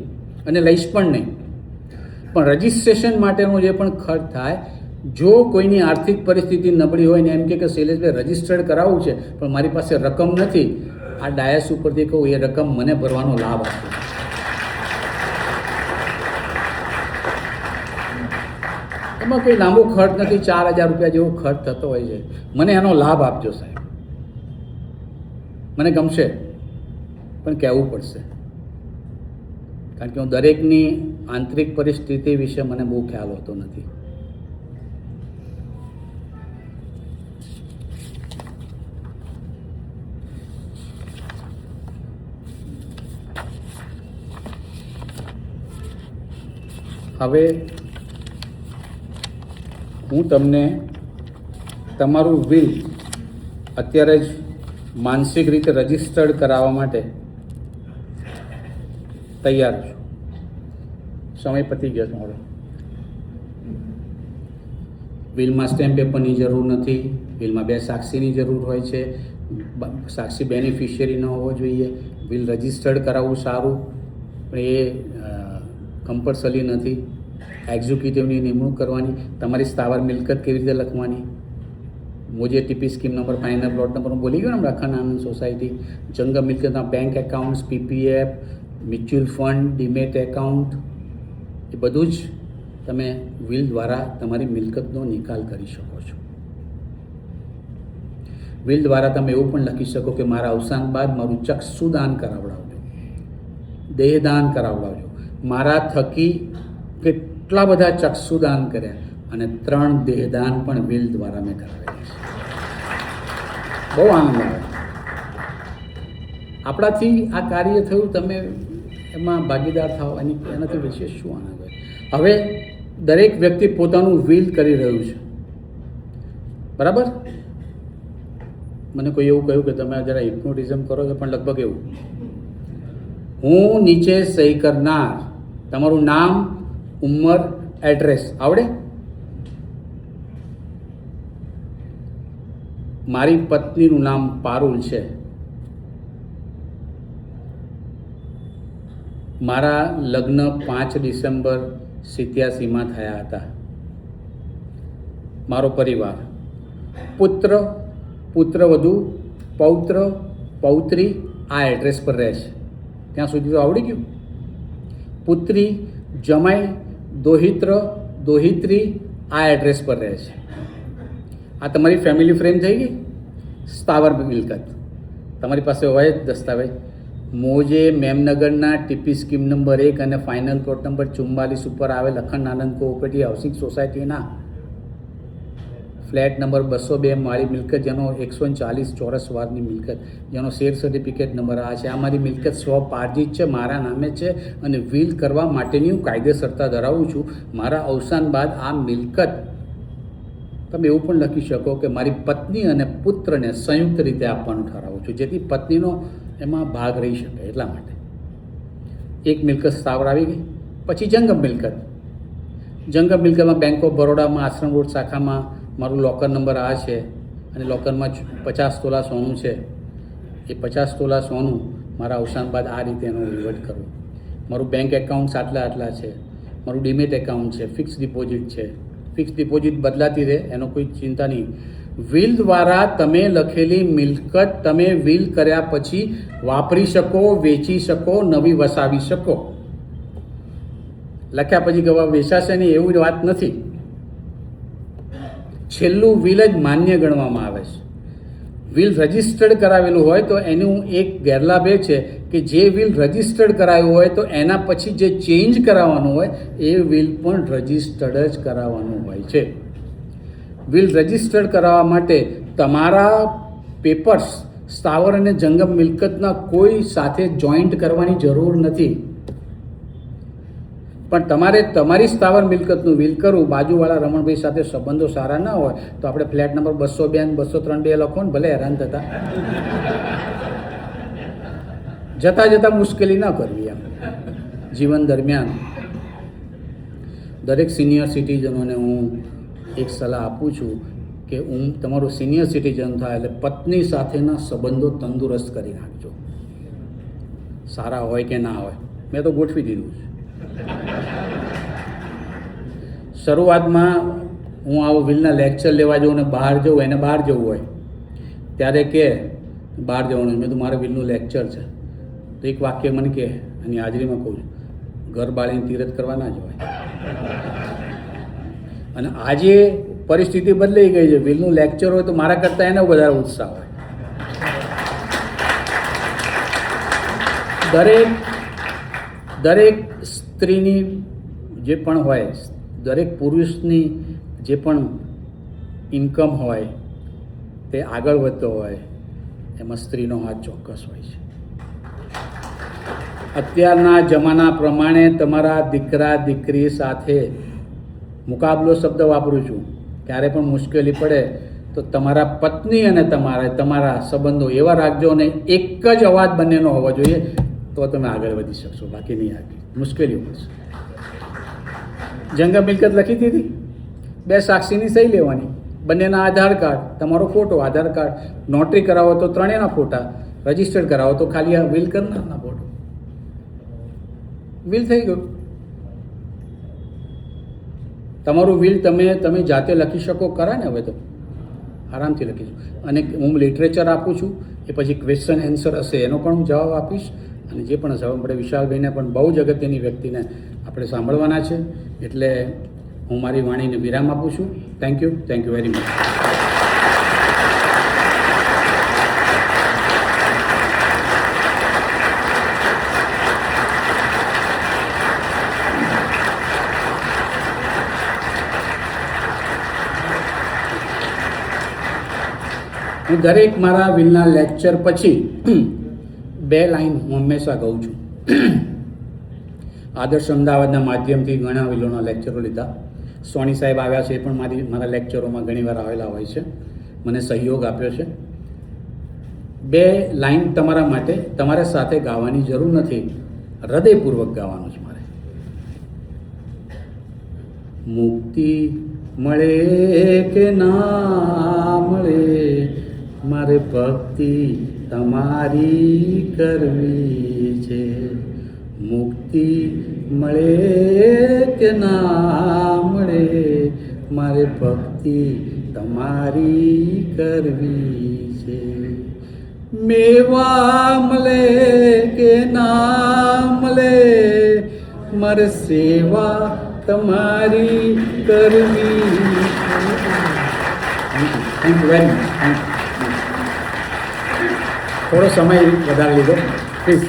અને લઈશ પણ નહીં. પણ રજિસ્ટ્રેશન માટેનો જે પણ ખર્ચ થાય, જો કોઈની આર્થિક પરિસ્થિતિ નબળી હોય ને એમ કે શૈલેષભાઈ રજિસ્ટર્ડ કરાવવું છે પણ મારી પાસે રકમ નથી, આ ડાયસ ઉપરથી કહું એ રકમ મને ભરવાનો લાભ આપો. એમાં કોઈ લાંબો ખર્ચ નથી, 4,000 રૂપિયા જેવો ખર્ચ થતો હોય છે. મને એનો લાભ આપજો સાહેબ. મને ગમશે પણ કહેવું પડશે, કારણ કે હું દરેકની આંતરિક પરિસ્થિતિ વિશે મને બહુ ખ્યાલ હોતો નથી. હવે હું તમને તમારું વિલ અત્યારે જ માનસિક રીતે રજિસ્ટર્ડ કરાવવા માટે તૈયાર છું. સમય પતી ગયો તમારો. વિલમાં સ્ટેમ્પ પેપરની જરૂર નથી. વિલમાં 2 સાક્ષીની જરૂર હોય છે. સાક્ષી બેનિફિશિયરી ન હોવો જોઈએ. વિલ રજિસ્ટર્ડ કરાવવું સારું, પણ એ કમ્પલસરી નથી. એક્ઝિક્યુટિવની નિમણૂક કરવાની, તમારી સ્થાવર મિલકત કેવી રીતે લખવાની, મોજે TP scheme number, final plot number, હું બોલી ગયો ને અખંડ આનંદ સોસાયટી, જંગ મિલકતના bank accounts, PPF, mutual fund, demat account, એ બધું જ તમે વિલ દ્વારા તમારી મિલકતનો નિકાલ કરી શકો છો. વિલ દ્વારા તમે એવું પણ લખી શકો કે મારા અવસાન બાદ મારું ચક્ષુદાન કરાવડાવજો, દેહદાન કરાવડાવજો. મારા થકી કેટલા બધા ચક્ષુદાન કર્યા અને 3 દેહદાન પણ વિલ દ્વારા મેં કરાવેલા છે. બહુ આનંદ આવે. આપણાથી આ કાર્ય થયું, તમે એમાં ભાગીદાર થાવ, એનાથી વિશેષ શું આનંદ હોય. હવે દરેક વ્યક્તિ પોતાનું વિલ કરી રહ્યું છે, બરાબર. મને કોઈ એવું કહ્યું કે તમે જરા હિપ્નોટિઝમ કરો છો, પણ લગભગ એવું. હું નીચે સહી કરનાર, તમારું નામ, ઉંમર, એડ્રેસ આવડે? મારી પત્નીનું નામ પારુલ છે. મારા લગ્ન 5 ડિસેમ્બર 87માં થયા હતા. મારો પરિવાર, પુત્ર, પુત્રવધુ, પૌત્ર, પૌત્રી આ એડ્રેસ પર રહે છે. ત્યાં સુધી તો આવડી ગયું. પુત્રી, જમાઈ, દોહિત્ર, દોહિત્રી આ એડ્રેસ પર રહે છે. આ તમારી ફેમિલી ફ્રેમ થઈ ગઈ. સ્થાવર મિલકત તમારી પાસે હોય જ દસ્તાવેજ. મોજે મેમનગરના ટીપી સ્કીમ નંબર 1 અને ફાઇનલ પ્લોટ નંબર 44 ઉપર આવેલ અખંડ આનંદ કોઓપરેટિવ હાઉસિંગ સોસાયટીના ફ્લેટ નંબર 202 મારી મિલકત, જેનો 140 ચોરસ વારની મિલકત, જેનો શેર સર્ટિફિકેટ નંબર આ છે. આ મારી મિલકત સ્વપાર્જિત છે, મારા નામે છે અને વિલ કરવા માટેની હું કાયદેસરતા ધરાવું છું. મારા અવસાન બાદ આ મિલકત તમે એવું પણ લખી શકો કે મારી પત્ની અને પુત્રને સંયુક્ત રીતે આપવાનું ઠરાવું છું, જેથી પત્નીનો એમાં ભાગ રહી શકે. એટલા માટે એક મિલકત સ્થાવર આવી ગઈ. પછી જંગમ મિલકત. જંગમ મિલકતમાં બેંક ઓફ બરોડામાં આશ્રમ રોડ શાખામાં મારું લોકર નંબર આ છે અને લોકરમાં 50 તોલા સોનું છે. એ 50 તોલા સોનું મારા અવસાન બાદ આ રીતે એનો વહીવટ કરવો. મારું બેંક એકાઉન્ટ્સ આટલા છે. મારું ડીમેટ એકાઉન્ટ છે, ફિક્સ ડિપોઝિટ છે. ફિક્સ ડિપોઝિટ બદલાતી રહે, એનો કોઈ ચિંતા નહીં. વિલ દ્વારા તમે લખેલી મિલકત તમે વિલ કર્યા પછી વાપરી શકો, વેચી શકો, નવી વસાવી શકો. લખ્યા પછી ગવા વેચાશે નહીં એવી વાત નથી. છેલ્લું વિલ જ માન્ય ગણવામાં આવે છે. વિલ રજિસ્ટર્ડ કરાવેલું હોય તો એનું એક ગેરલાભ એ છે કે જે વિલ રજિસ્ટર્ડ કરાયું હોય તો એના પછી જે ચેન્જ કરાવવાનું હોય એ વિલ પણ રજિસ્ટર્ડ જ કરાવવાનું હોય છે. વિલ રજિસ્ટર્ડ કરાવવા માટે તમારા પેપર્સ સ્થાવર અને જંગમ મિલકતના કોઈ સાથે જોઈન્ટ કરવાની જરૂર નથી. પણ તમારે તમારી સ્થાવર મિલકતનું વિલ કરવું, બાજુવાળા રમણભાઈ સાથે સંબંધો સારા ના હોય તો આપણે ફ્લેટ નંબર 202 અને 203 લખો ને, ભલે હેરાન થતા જતાં મુશ્કેલી ના કરવી. એમ જીવન દરમિયાન દરેક સિનિયર સિટીઝનોને હું એક સલાહ આપું છું કે તમારો સિનિયર સિટીઝન થાય એટલે પત્ની સાથેના સંબંધો તંદુરસ્ત કરી નાખજો. સારા હોય કે ના હોય, મેં તો ગોઠવી દીધું છે. શરૂઆતમાં હું આવો વિલના લેક્ચર લેવા જાઉં ને બહાર જવું, એને બહાર જવું હોય ત્યારે કે બહાર જવાનું, મેં તો મારા વિલનું લેક્ચર છે. તો એક વાક્ય મને કહે, એની હાજરીમાં કહું છું, ઘર બાળીને તીરથ કરવા ના જવાય. અને આજે પરિસ્થિતિ બદલાઈ ગઈ છે. વિલનું લેક્ચર હોય તો મારા કરતાં એનો વધારે ઉત્સાહ હોય. દરેક સ્ત્રીની જે પણ હોય, દરેક પુરુષની જે પણ ઇન્કમ હોય તે આગળ વધતો હોય એમાં સ્ત્રીનો હાથ ચોક્કસ હોય છે. અત્યારના જમાના પ્રમાણે તમારા દીકરા દીકરી સાથે મુકાબલો શબ્દ વાપરું છું, ક્યારે પણ મુશ્કેલી પડે તો તમારા પત્ની અને તમારા સંબંધો એવા રાખજો અને એક જ અવાજ બંનેનો હોવો જોઈએ, તો તમે આગળ વધી શકશો. બાકી નહીં, આગળ મુશ્કેલીઓ પડશે. જંગમ મિલકત લખી દીધી, 2 સાક્ષીની સહી લેવાની, બંનેના આધાર કાર્ડ, તમારો ફોટો, આધાર કાર્ડ, નોટરી કરાવો તો 3 ફોટા, રજિસ્ટર્ડ કરાવો તો ખાલી આ વિલ કરનારના ફોટો. વિલ થઈ ગયું. તમારું વિલ તમે જાતે લખી શકો ખરા ને? હવે તો આરામથી લખી શકો. અને હું લિટરેચર આપું છું, એ પછી ક્વેશ્ચન આન્સર હશે એનો પણ હું જવાબ આપીશ. અને જે પણ હશે, આપણે વિશાલભાઈને પણ બહુ જ અગત્યની વ્યક્તિને આપણે સાંભળવાના છે. એટલે હું મારી વાણીને વિરામ આપું છું. Thank you very much. હું દરેક મારા વિલના લેક્ચર પછી 2 લાઈન હું હંમેશા કહું છું. આદર્શ અમદાવાદના માધ્યમથી ઘણા વિલોના લેક્ચરો લીધા. સોની સાહેબ આવ્યા છે, એ પણ મારા લેક્ચરોમાં ઘણીવાર આવેલા હોય છે, મને સહયોગ આપ્યો છે. 2 લાઈન તમારા માટે તમારા સાથે ગાવાની જરૂર નથી, હૃદયપૂર્વક ગાવાનું છે મારે. મુક્તિ મળે કે ના મળે, મારે ભક્તિ તમારી કરવી છે. મુક્તિ મળે કે ના મળે, મારે ભક્તિ તમારી કરવી છે. મેવા મળે કે ના મળે, મારે સેવા તમારી કરવી છે. Thank you very much. થોડો સમય વધારે લીધો. Please.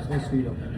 So sweet of you.